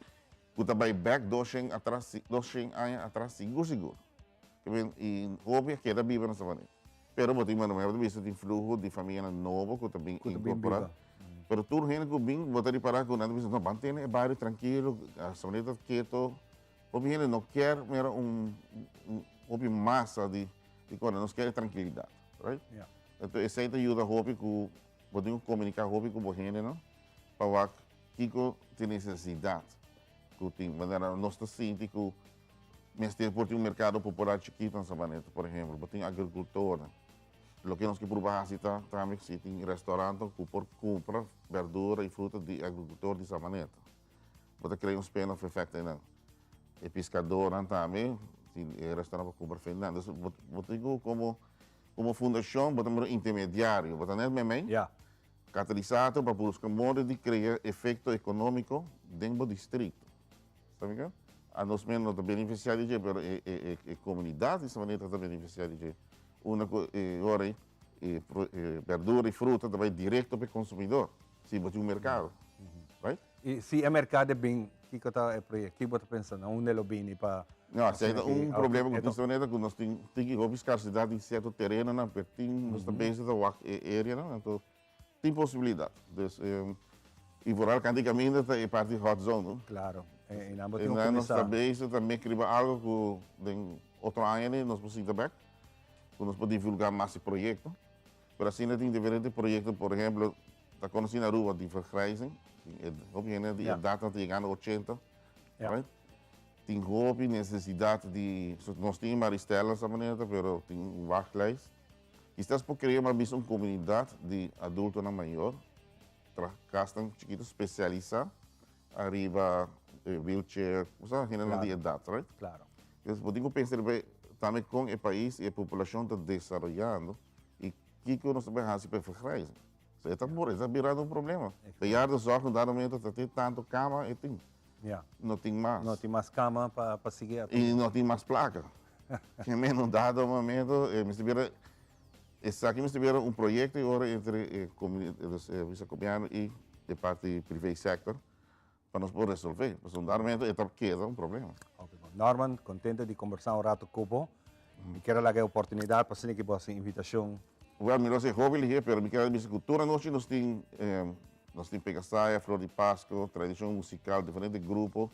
que também back 2 anos atrás, seguro. E hopi que era viva na Sabaneta. Pero botin man naman bisa tin flujo di família novo que também incorporado. Pero tudo gente que bem botar parar com nada bisa não mantém é bairro tranquilo, a Sabaneta quieto. O gente não quer mera hobby massa de quando nós quer tranquilidade, right? Então essa aí ajuda hobby que podemos comunicar hobby com o gente, não? Para que tem necessidade, que tem maneira nós está sentindo que mas tem por um mercado popular chiquito na Sabaneta, por exemplo, tem agricultor. Lo que nós que provar está também se tem restaurante que por compra verdura e fruta de agricultor de Sabaneta. Você cria spin-off effect aí, e pescador também, tem restaurante para comprar Fernando. Você como fundação, você é intermediário, você não é mesmo? catalisator para buscar modo de criar efeito econômico dentro do distrito. Sabe que? A nós mesmos não beneficiar de mas a comunidade essa maneira está beneficiar de uma hora verdura e fruta também direto para o consumidor, se botar um mercado, right? E se o mercado é bem, que está pensando, onde ele vem para... Não, se há problema com essa maneira que nós temos que buscar cidade em certo terreno, não, porque nós também estamos na área, não, então tem possibilidade. E por aí cada caminho é parte de hot zone, não? Claro. E nós também criamos algo que outro ano nós podemos também, que nós podemos divulgar mais esse projeto. Mas assim, tem diferentes projetos, por exemplo, está conhecendo a rua de vergrijzing, obviamente a data de chegar a 80, right? Tem hobby, necessidade de... Nós temos Maristela essa maneira, mas tem um wachtlijst. E estamos por criar uma comunidade de adultos na maior, castam chiquitos especializados, arriba wheelchair, claro. De idade, right? Claro. Então, podemos pensar também com o país e a população está desenvolvendo e o que nós também fazemos para vergrijzen. Está virando um problema. Apesar de zorg, no dado momento, tem tanto cama e tem. Não tem mais. Não tem mais cama para seguir. E não tem mais placa. Também no dado momento, esse aqui me tiveram um projeto agora entre o vice-governo e a parte privada sector para nós poder resolver. Mas no dado momento, queda um problema. Norman, contente de conversar um rato com você. Quero dar a oportunidade para ser que você invitação. Well, não sei hobby ali, mas a minha cultura nós temos pegasaia, flor de Páscoa, tradição musical, diferentes grupos.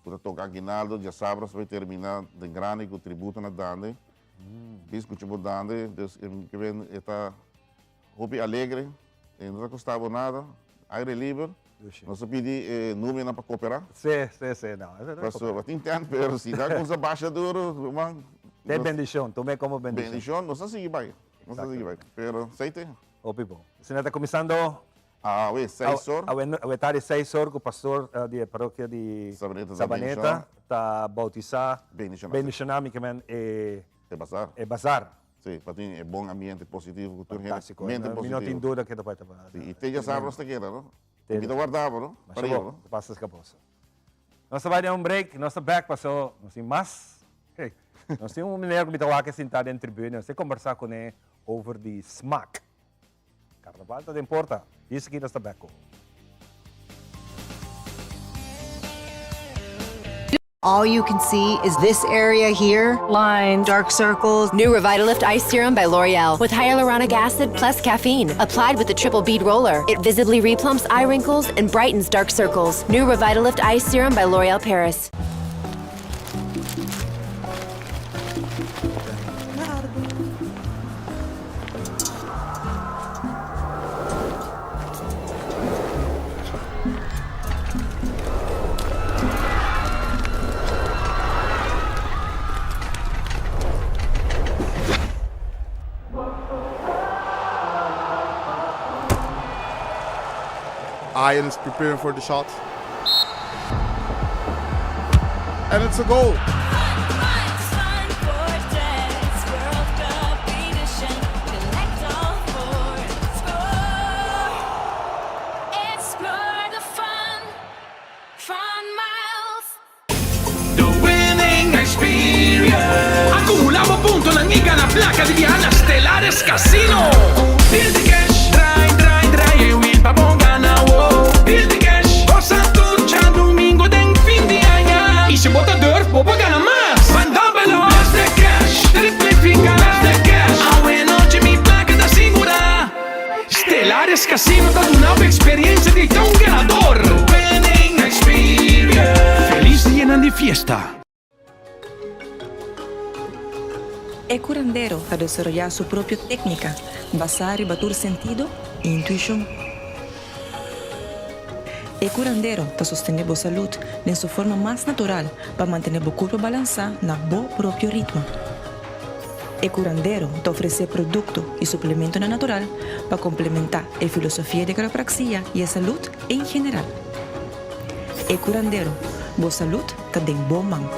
Quando toca aguinaldo, já sabe, vai terminar de grande com o tributo na Dande. Escutamos Dande, que vem está hobby alegre, não custava nada, aire livre. Nós pedimos número para cooperar. Sim, não. Pastor, tem tempo, mas se dá com os abaixadores, tem bendição, também como bendição. Bendição, não sei se vai. Não sei se vai, mas sei tem. O people. Se está começando a 6 horas. A tarde 6 horas, o pastor da paróquia de Sabaneta está bautizado. Bendicionar, é bazar. É bazar. Sim, para ter um bom ambiente positivo, fantástico. Não tem dúvida que vai trabalhar. E tem já sabe que queda, não? E me guardava, não? Para ir, não? Passa a bolsa. Nós vamos dar um break, nós estamos back, passou, nós temos mais. Nós temos um mineiro que está aqui sentado em tribuna, nós temos que conversar com ele over the smack. Carnaval não importa, isso aqui nós estamos back. All you can see is this area here. Lines, dark circles. New Revitalift Ice Serum by L'Oreal with hyaluronic acid plus caffeine. Applied with the triple bead roller. It visibly replumps eye wrinkles and brightens dark circles. New Revitalift Ice Serum by L'Oreal Paris. Ian is preparing for the shot. And it's a goal. The winning experience. Acumulamos puntos ng iga na plaka di Diana Stellares Casino. Deal the cash, dry, e will pa bonga na wo. Deal the cash, Rosa Turcha, domingo den fin de año. Y si bota dor, vou pagar mais. Mandábelo, blast the cash, triplifica, blast the cash. Aue noche mi placa da segura. Stellares Casino dá uma nova experiência de tão ganador. Winning experience. Feliz dia de fiesta. El curandero a desarrollar su propia técnica, basada en batur sentido e intuición. El curandero está sosteniendo salud en su forma más natural para mantener el cuerpo balanceado en su propio ritmo. El curandero te ofrece productos y suplementos natural para complementar la filosofía de quiropraxia y la salud en general. El curandero, boa salud está en boa mão.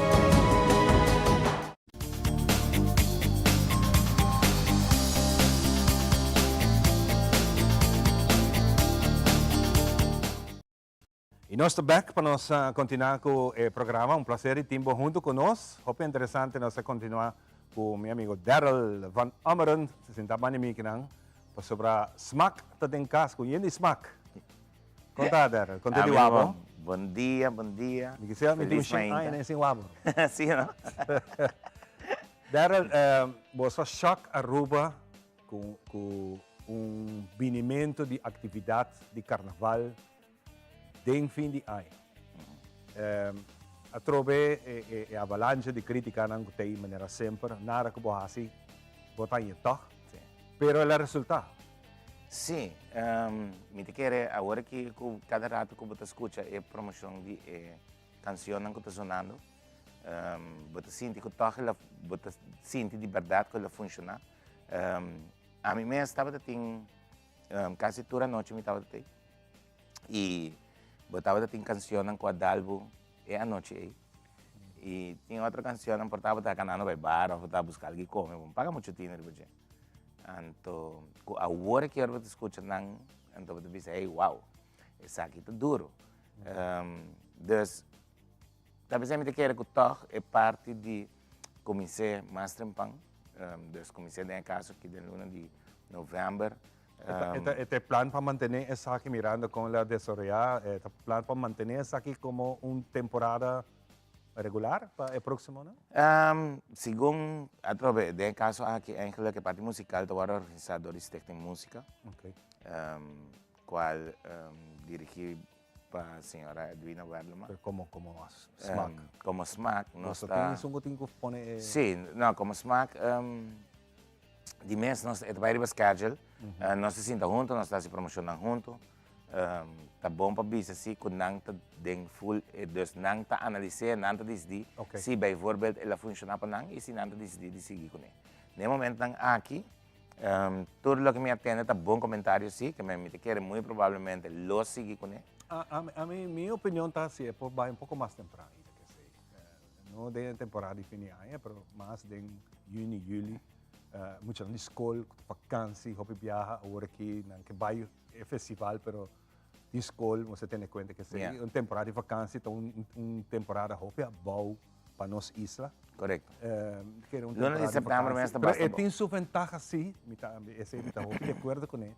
E nós estamos back para nós continuar com o programa. Um prazer e tempo junto conosco. É interessante nós continuar com meu amigo Daryl Van Ameren. Se senta bem aqui sobre smaak dat in kaas. Kun je niet smaak? Conta, Daryl. Conta de wabo. Bom dia, bom dia. Me quiser me dizer ainda sem wabo. Sim, não? Daryl, você choque Aruba com binimento de atividade de carnaval den fim de ano. A trove e avalanche de crítica não tem maneira sempre, nada que boa assim, botar em toque, pero o resultado. Sim, me te quer agora que cada rato que você escuta é promoção de canção que está sonando, você sente que toque, você sente de verdade que ela funciona. A mim mesmo estava tendo quase toda a noite me estava tendo e botava tem canção com a Dalbo e a noite aí e tinha outra canção não portava da canando vai bar ou estava buscar algo comer não paga muito dinheiro porque então a hora que eu escuto não então você diz hey wow isso aqui tá duro dus talvez me te queira que toque é parte de comecei mais trempang dus comecei em caso que de luna de novembro. Este plan para mantener essa aqui mirando com a desarrollar, este plan para mantener essa aqui como temporada regular para o próximo ano? Segundo a través de caso aqui eigenlijk a parte musical do organizadores de música, qual dirigi para a senhora Edwina Werlema. Como SMAC. Como SMAC, nós está. Sim, não como SMAC. De mês nós trabalhamos schedule, nós se senta junto, nós estamos se promocionando junto, tá bom para ver se quando não tá den full, dus não tá analisar, não tá decidir, se bijvoorbeeld ela funciona para não e se não tá decidir de seguir com ele. No momento não aqui, tudo o que me atende tá bom comentário sim, que me quer muito provavelmente lo seguir com ele. A minha opinião tá assim, é vai um pouco mais temprano, quer dizer, não de temporada de fim de ano, mas mais de junho, julho. Muito na escola, vacância, hobby viaja, agora que não que vai é festival, pero de escola você tem em conta que é uma temporada de vacância, então temporada hobby bom para nós isla. Correto. Luna de setembro mesmo está bastante. Tem sua ventaja sim, esse é de acordo com ele.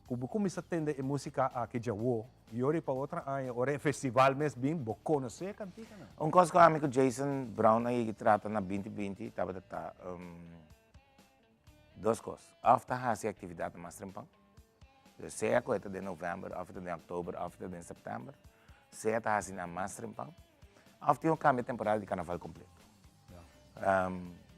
Como começa a atender música aqui já e ora para outra ora é festival mesmo bem bom conhecer cantiga não. Coisa com o amigo Jason Brown aí que trata na 2020 estava duas coisas. After a atividade mais trempang. Seja a coisa de novembro, after de outubro, after de setembro. Seja a assim mais trempang. After um cambio de temporada de carnaval completo.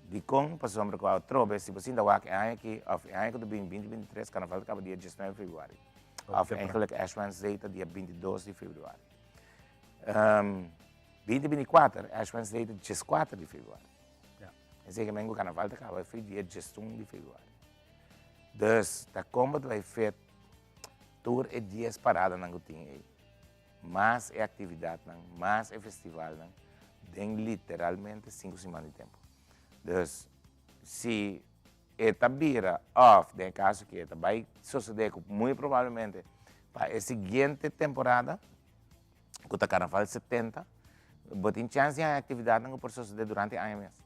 De com passamos com a trobe, se você ainda vai aqui, a de 2023, carnaval acaba dia 19 de fevereiro. Eigenlijk Ash Wednesday dia 22 de fevereiro. 2024, Ash Wednesday dia 4 de fevereiro. Esse que o carnaval acaba foi dia 21 de fevereiro. Dus, da combat vai feito tour e dias parada não tem aí. Mas é atividade não, mas é festival não. Tem literalmente 5 semanas de tempo. Dus, se esta vira off, de caso que esta vai suceder muito provavelmente para a seguinte temporada, que o carnaval 70, tem chance de atividade não por suceder durante a ano mesmo.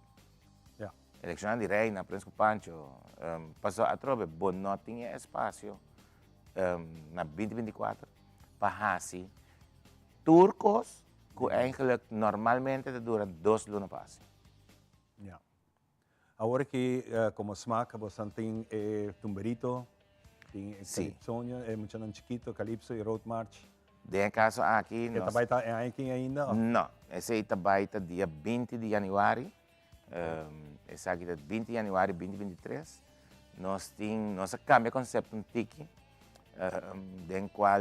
Eleição de Reina, Príncipe Pancho, passou a trobe, bom, não tinha espaço na 2024 para assim turcos que eigenlijk normalmente dura 2 lunas passe. Agora que como SMAC, você tem Tumberito, tem Calypsonha, muito chiquito, Calypso e Road March. De caso aqui... Esta vai estar aqui ainda? Não, esse vai estar dia 20 de janeiro. Esse aqui é 20 de janeiro de 2023. Nós cambiamos o conceito um tique, do qual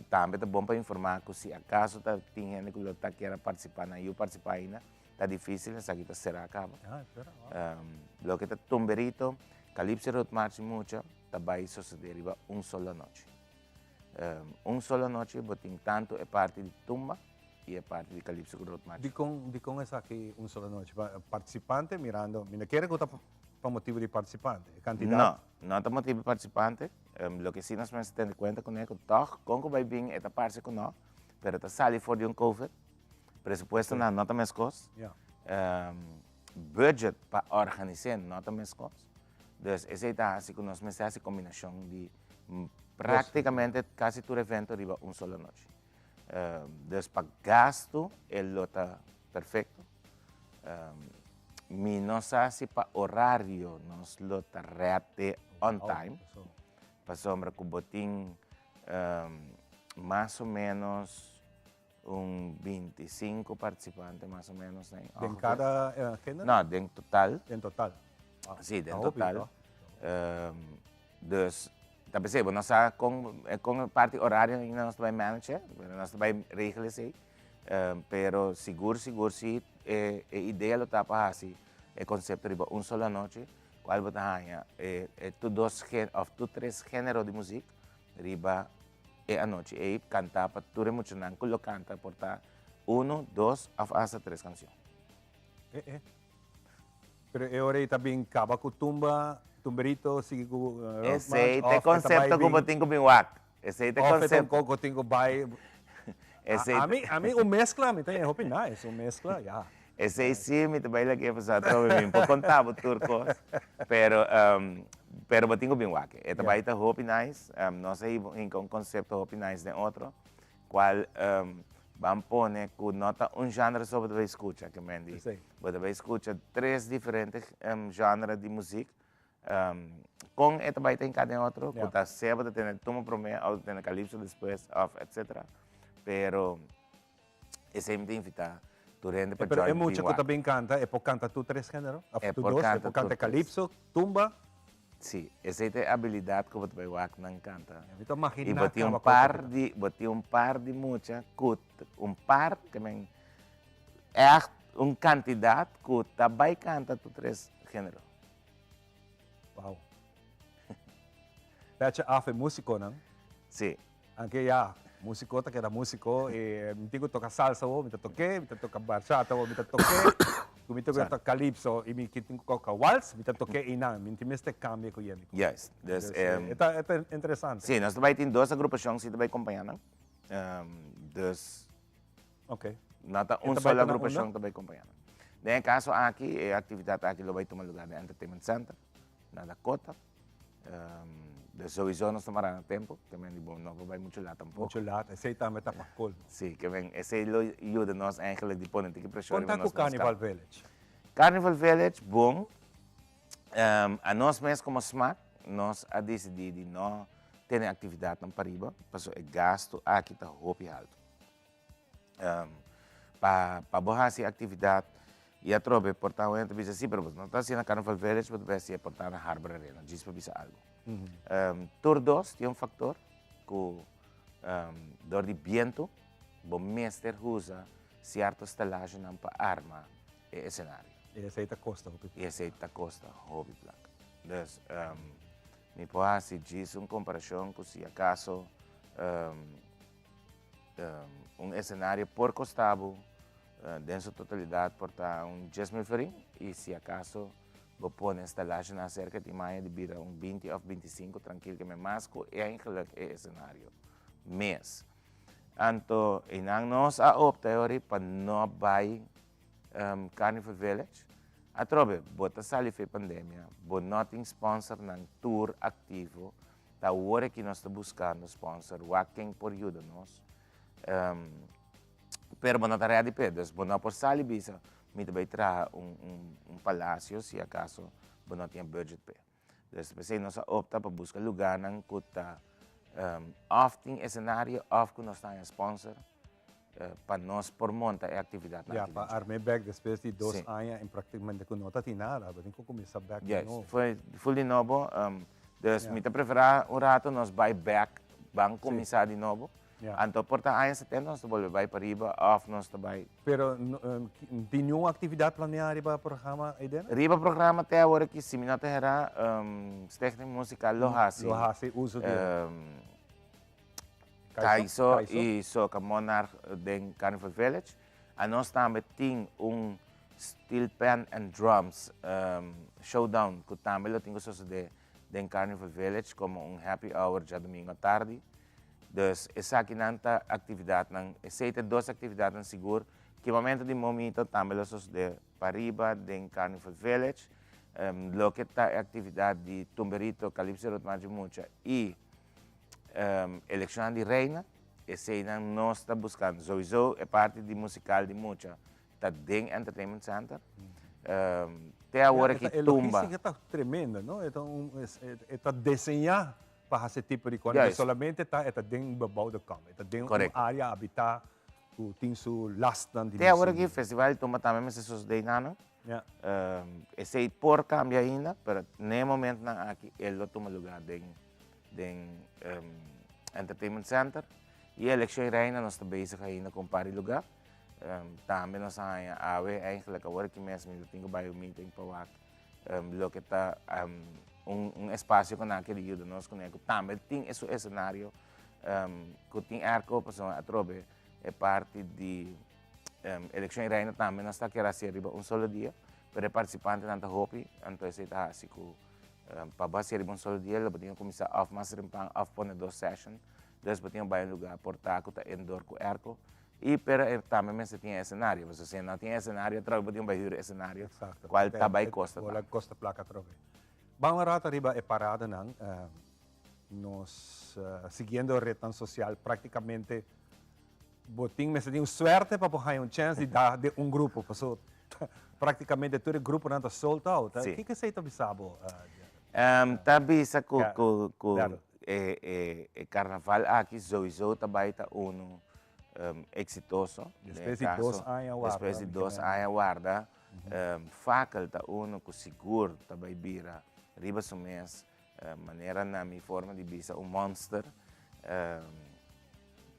também é bom para informar que se acaso tem gente que quer participar, eu participar ainda, está difícil, essa aqui será acaba. Lo que está Tumberito, Calypso Road March muito, vai suceder uma só noite. Uma só noite, tem tanto a parte de tumba e a parte de Calypso Road March. De com essa aqui uma só noite, participante mirando, me quer que para motivo de participante, candidato? Não é motivo de participante. Lo que sim nós temos que ter em conta com ele, que como vai vir esta parte com nós, pero ta sali voor die COVID. Presupuesto na nota mescos. Yeah. Budget para organizar nota mescos. Dus esse está assim que nós começamos essa combinação de praticamente quase todo evento riba uma sola noite. Dus para gasto ele está perfeito. Mi nós assim para horário nós lota rete on time. Para sombra que botin mais ou menos 25 participantes mais ou menos. Né? De cada género? Não, de total. En total. Sim, de total. Dus, dat betekent, nós com a parte horária nós vai manager, nós vai regelen se, pero seguro sim, a ideia lo tá para assim, o conceito de uma só noite, qual você ganha, tu três gêneros de música, riba a noite, e cantar para tu emocionar, que lo canta, portar 1, 2 hasta 3 canções. Pero ahora também acaba com tumberito, sige ko. Esse é o conceito que eu tenho bem wak. Esse é o conceito que eu tenho bai. A mim o mescla, me tem hope nice, o mescla, já. Esse é sim, me também lagi para sa tro, me po contava turcos. Pero eu tenho bem wak. E também tá hope nice. Não sei em conceito hope nice de outro, qual vamos poner que nota gênero sobre você escuta, que me diz. Você escuta 3 diferentes gêneros de música. Com esta baita em cada outro, que está sempre tendo toma primeiro, ou tendo calypso depois, etc. Pero esse me tem que estar durante para Pero é muito que também canta, é por canta tu 3 géneros, é por canta calypso, tumba. Sim, essa é a habilidade que você vai usar não canta. E botei um par de muita, um par que é uma quantidade que também canta tu 3 géneros. Wow. Pecha afe músico, não? Sim. Anche já, músico tá que era músico, e me digo toca salsa, me toca bachata, me toquei, me toca calypso, e me tenho toca waltz, me toquei inang, me tem este cambio com ele. Yes, dus é interessante. Sim, nós também tem 2 agrupações que também acompanham, dus. Ok. Nota só agrupação também acompanhando. No caso aqui, a atividade aqui vai tomar lugar no Entertainment Center, na Dakota. De sowieso nós tomará tempo, que não vai muito lá tampouco. Muito lá, esse também está para cool. Sim, que esse ajuda nós eigenlijk de politieke pressão. Conta com Carnival Village. Carnival Village, bom. A nós mesmos como SMAC, nós a decidido não ter atividade na Pariba, porque o gasto aqui está muito alto. Para borrar essa atividade, e a tropa portar uma entrevista assim, mas não está sendo na Carnival Village, mas deve ser portar na Harbor Arena, diz para ver algo. Tour 2 tem factor que, dor de viento, o mestre usa certa estalagem para arma e cenário. E esse aí está costa, E esse aí está costa, hobby placa. Então, me pode dizer uma comparação com se acaso cenário por costado, dentro da totalidade, portar 10.000 farinha, e se acaso vou pôr na estalagem na cerca de mais de 20 ou 25, tranquilo, que me masco, é eigenlijk é cenário. Mas, então, nós optamos para não vai Carnival Village, a trobe, bota sali fe pandemia, bo não tem sponsor ng tour ativo, da hora que nós estamos buscando sponsor, quem por ajuda nós. Pero não está de pedas, bo não por sali bisa, me também trazer palácio, se acaso, bo não tem budget pe. Então, nós opta para buscar lugar nang kuta, often cenário, often nós temos sponsor, para nós por montar a atividade. Ja, para armar back depois de 2 anos, em praticamente com não tem nada, mas tem que começar back de novo. Foi de novo, então, me preferir rato nós vai back, vamos começar de novo. Então, por estar em setembro, nós vamos vai para riba, off nós vai. Pero, tem nenhuma atividade planeada riba programa aí dentro? Riba programa até agora que se me não terá, técnica musical Lohasi. Lohasi, uso de... Kaiso e Soca Monarch de Carnival Village. A nós também tem steel pan and drums showdown que também lo tenho suceder de Carnival Village como happy hour já domingo à tarde. Dus essa aqui nanta atividade nan, essa duas atividades seguro que momento de momento também os de Pariba, de Carnival Village, lo que tá atividade de Tumberito, Calypso Rotmaji Mucha e eleição de reina, esse aí nós está buscando. Sowieso é parte de musical de Mucha, tá dentro Entertainment Center. Até a hora que tumba. A logística está tremenda, não? Então, está desenhar para esse tipo de coisa. Solamente está dentro do bebouwde kamp. Está dentro de uma área habitat, que tem sua lasta. Até a hora que o festival tumba também, mas esses de nano. Esse aí por cambia ainda, mas no momento aqui ele toma lugar dentro Entertainment Center. E a eleição reina nós estamos bezig ainda com pari lugar. Também nós temos eigenlijk agora que mesmo eu tenho que meeting para lá, lo que está espaço que nós queremos nós conectar. Também tem esse cenário que tem arco para a trobe é parte de eleição reina também nós está querendo ser solo dia para participante não tá hopi então esse está assim que para ser solo dia ele pode começar off mas rimpang off pone 2 sessions depois pode ir lugar portaco tá indoor com arco. E também se tinha cenário, se você não tinha cenário, trove pode ir cenário, qual também custa. Qual custa placa trove. Bang rata riba é parada não, nós seguindo a rede social praticamente, boting mas tem sorte para poder chance de dar de grupo, passou praticamente todo o grupo não está soltado. O que você está bisabo? Tá bisa com carnaval aqui, sowieso também tá exitoso. Después de 2 anos guarda. Después de 2 anos guarda. Faculta uno com seguro também vira. Riba so mês, maneira na minha forma de bisa monster.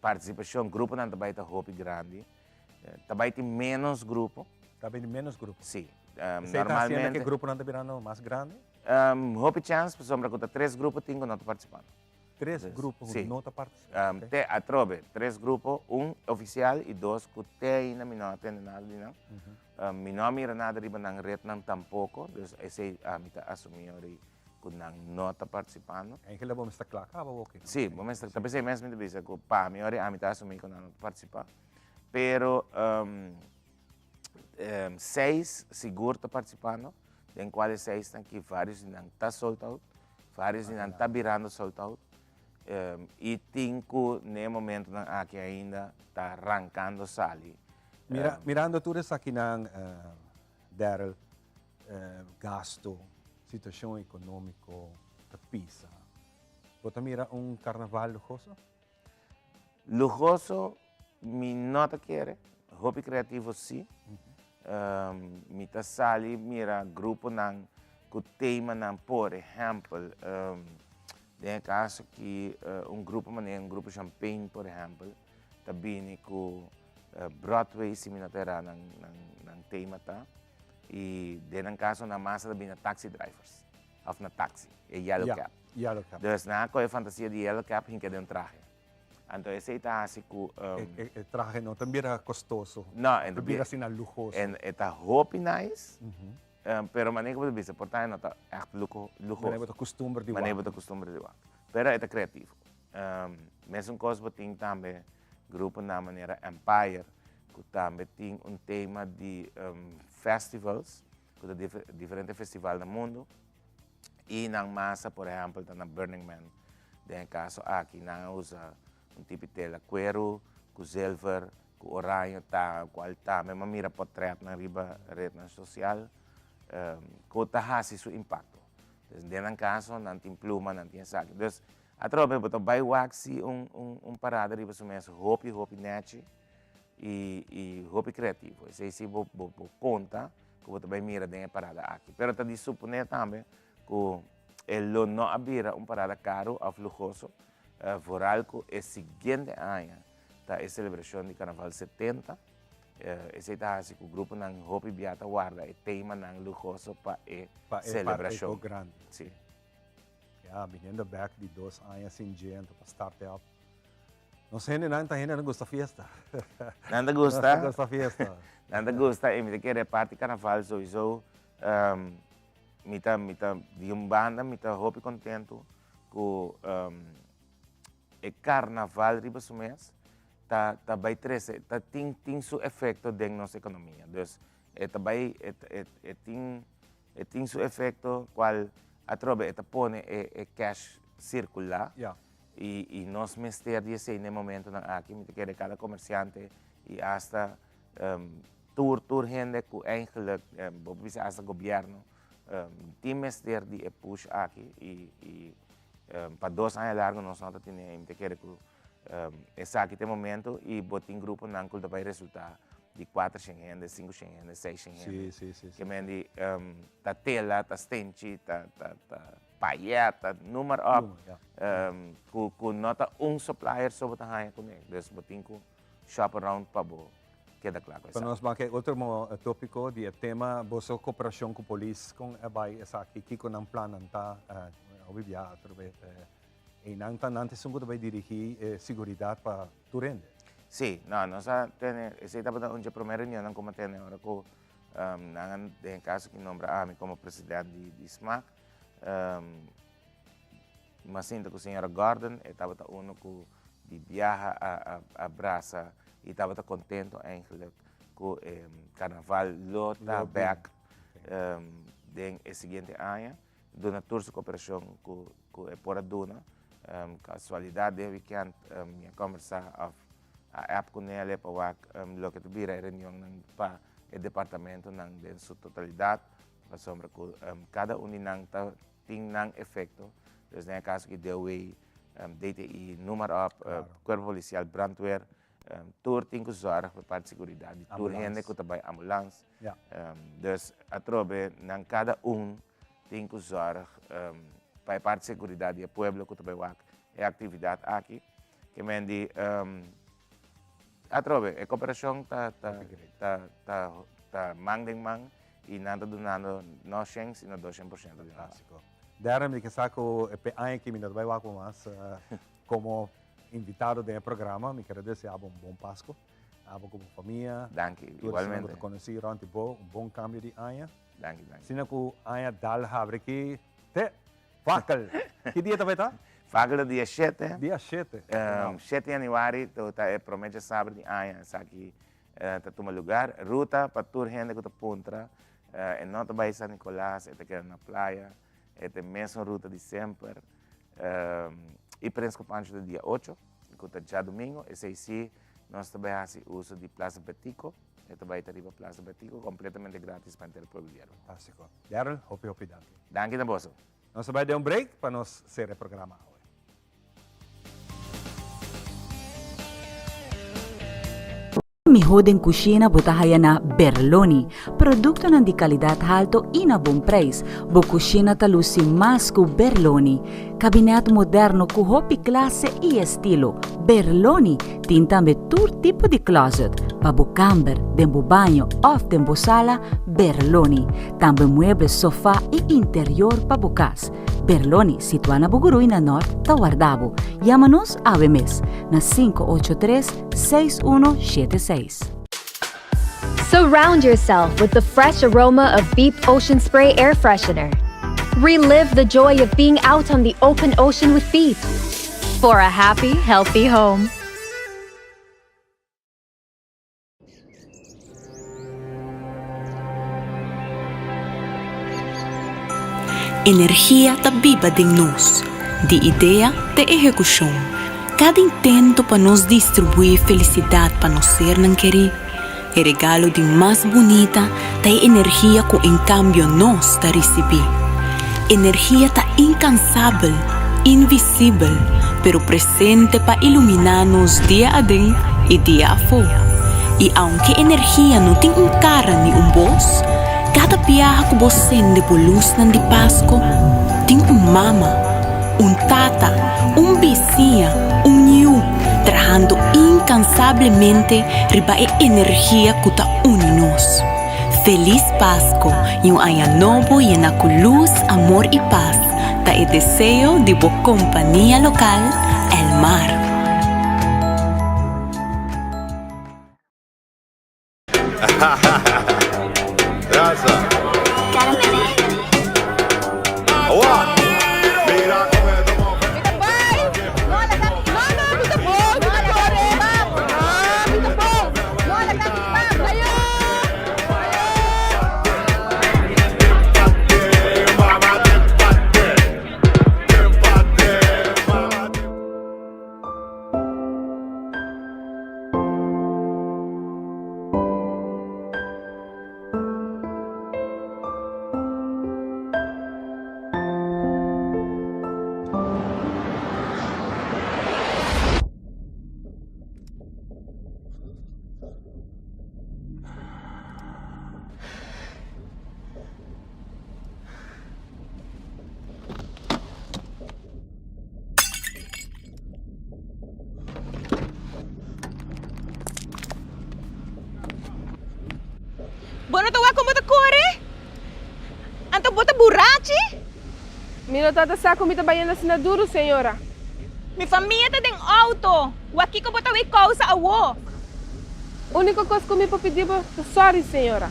Participação, grupo não também tá hopi grande. Também tem menos grupo. Também tem menos grupo? Sim. Normalmente. Que grupo não está virando mais grande? Hopi chance, por sombra que 3 grupos tenho não participando. 3 grupos sí. não participam. Te atrobe 3 grupos, oficial e 2 que ainda não atende nada não. Não mira nada riba nang red nang tampouco, dus esse amita assumir que não está participando. É que vamos estar claro, ok. Sim, vamos estar. Talvez é mesmo de vez que para mim amita assumir que não participa. Pero 6 seguro está participando, em quais 6 estão que vários não está soltado, vários não está virando soltado. E tenho, no momento que ainda está arrancando sali. Mirando tudo isso aqui na Daryl, gasto, situação econômica, pisa. Você mira carnaval lujoso? Lujoso, me nota quer, hobby criativo sim. Me tá sali, mira grupo nang, com tema nang, por exemplo, tem caso que grupo grupo Champagne, por exemplo, também com Broadway similar ng tema ta. E tem caso na massa também na taxi drivers, of na taxi, yellow cap. Yellow cap. Dus na ako fantasia de yellow cap hinka de traje. Então esse está assim com traje não também era custoso. Não, também assim lujoso. Eta hope nice. Pero manejo de bisa, portanto não está echt lujoso. Manejo de costume de wak. Pero é criativo. Mesmo coisa tem também grupo na maneira Empire, que também tem tema de festivals, que diferentes festivais no mundo. E na massa, por exemplo, na Burning Man, tem caso aqui na usa tipo de tela cuero, com silver, com orange, qual também mira portrait na riba rede social. Que está seu impacto. Então, caso, não tem pluma, não tem saque. Então, a tropa vai waxi parada riba mesmo, hopi net e hopi criativo. Esse aí vou conta que você vai mirar dentro parada aqui. Pero tá de suponer também que ele não abrirá parada caro ou lujoso, voral que é seguinte ano, tá a celebração de Carnaval 70. Esse está assim que o grupo ng Hopi Biata guarda e tema ng lujoso para a celebração grande. Sim. Viniendo back de 2 anos sem gente para start up. Não sei nem nada, ainda não gosta da festa. Nada gosta? Não gosta da festa. Nada gosta, e me quer parte carnaval sowieso. Mita de banda, mita Hopi contento com o carnaval riba su mês, tá vai trazer, tem seu efeito dentro da nossa economia. Então, tem seu efeito qual atrobe põe o cash circular. E nós ministérios no momento aqui, que cada comerciante e hasta tour gente que eigenlijk, hasta governo, tem ministério de push aqui e para 2 anos largo nós não temos esse aqui tem momento e botem grupo não que vai resultar de 4 gente, 5 gente, 6 gente. Sim. Que mendi ta tela, ta stenti, ta paieta, número up, com nota supplier sobre a raia com ele. Então, botem com shop around para bo queda claro. Para nós banque outro tópico de tema boa cooperação com a polícia com vai essa aqui com um plano tá obvia através e não só vai dirigir segurança para Turende. Sim, nós temos esse tipo de primeira reunião como tem agora com em caso que nombra a como presidente de SMAC, mas sinto que o senhor Gordon estava uno que viaja a Brasa e estava contente eigenlijk com o carnaval lota back den seguinte ano, dona tour de cooperação com por dona casualidade de weekend minha conversa a app com ele para o que tu vira reunião para o departamento na sua totalidade para sombra que cada nang tem efeito. Dus in caso que deu DTI, número up, corpo policial, brandweer, tour tem que zorg para parte de segurança, tour gente que também ambulância. Dus atrobe nang cada tem que zorg para parte de segurança do pueblo que também é atividade aqui. Que mendi atrobe a cooperação tá mang e nada donando não 100 sino 200% de básico. Daarom que saco ano que me vai lá com nós como invitado do programa, me quero desejar bom Páscoa, como família. Danke, igualmente. Conheci durante bom cambio de ano. Danke. Sino que ano dal habre que fakel. Que dia vai estar? Fakel dia 7. Dia 7. 7 de januário, tá promete sábado de ano, aqui tá toma lugar, ruta para tour gente que tá puntra, e não tá vai San Nicolás, tá quer na praia. É a mesma ruta de sempre. E principalmente do dia 8, que é já domingo, esse aí nós também fazemos uso de Plaza Betico. E também está arriba Plaza Betico, completamente grátis para o povo. Fantástico. Daryl, hopi, danke. Danke, na bosso. Nós vamos dar break para nós ser programa. Mihoden Cucina botahaya na Berloni, produkto ng di kalidad alto e na bom preço. Bo cucina talusi mas ku Berloni, kabinet moderno ku hopi klase e estilo. Berloni tin tambe tur tipo di closet, babu camber, dembo banho, off dembo sala, Berloni. Tambe muebles sofá e interior pabu cas. Berloni, situada na Bugurui na Norte, Tawardabo. Llama-nos ave mes na 583-6176. Surround yourself with the fresh aroma of Beep Ocean Spray Air Freshener. Relive the joy of being out on the open ocean with Beep. For a happy, healthy home. Energia ta viva ding nós, de ideia te execução. Cada intento para nos distribuir felicidade para nós ser não querer, é regalo de mais bonita, ta energia que em cambio nós ta receber. Energia ta incansável, invisível, pero presente para iluminar-nos dia a dia e dia a fora. E aunque energia não tem cara nem voz, cada viaje que você sende por luz de Páscoa tem mama, tata, vizinha, niu, trabajando incansavelmente riba a energia que está unidos. Feliz Páscoa e ano novo llena con luz, amor e paz. Ta el deseo de boa companhia local, El Mar. tu vai como tu corre? Anto bota borrache? Mino tata sa comida baiana sinaduro, senhora. Mi família tá tem auto. O aqui que bota causa a wo. Única coisa que me pedir é sorry, senhora.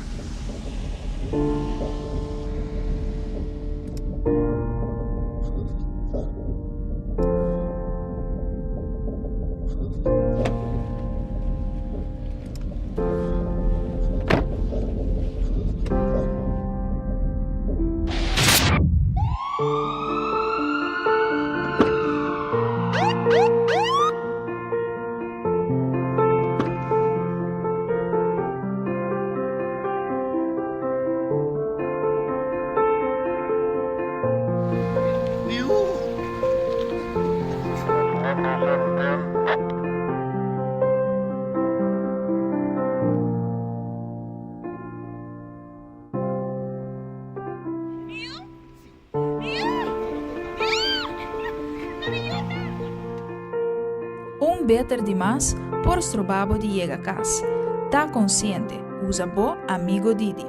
Beter demais por strobabo de llega a casa. Tá consciente, usa bo amigo Didi.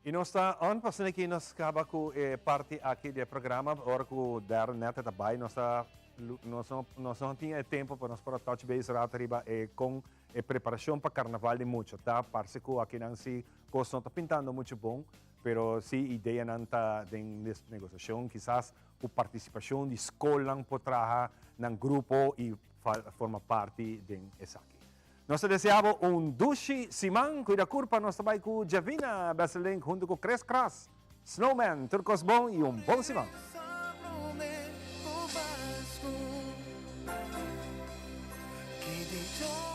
E nós está on passando aqui nós acaba com parte aqui do programa, hora que o der net também nós está nós não tinha tempo para nós para touch base rápido com a preparação para carnaval de muito, tá? Parece que aqui não se coisa está pintando muito bom, pero se ideia não está nessa negociação, quizás a participação de escola por trabalhar num grupo e forma parte dessa aqui. Nós desejamos duche simang, cuida curpa, nós também com Javina Baselink, junto com Cres Cras, Snowman, Turcos Bom e bom simang. Que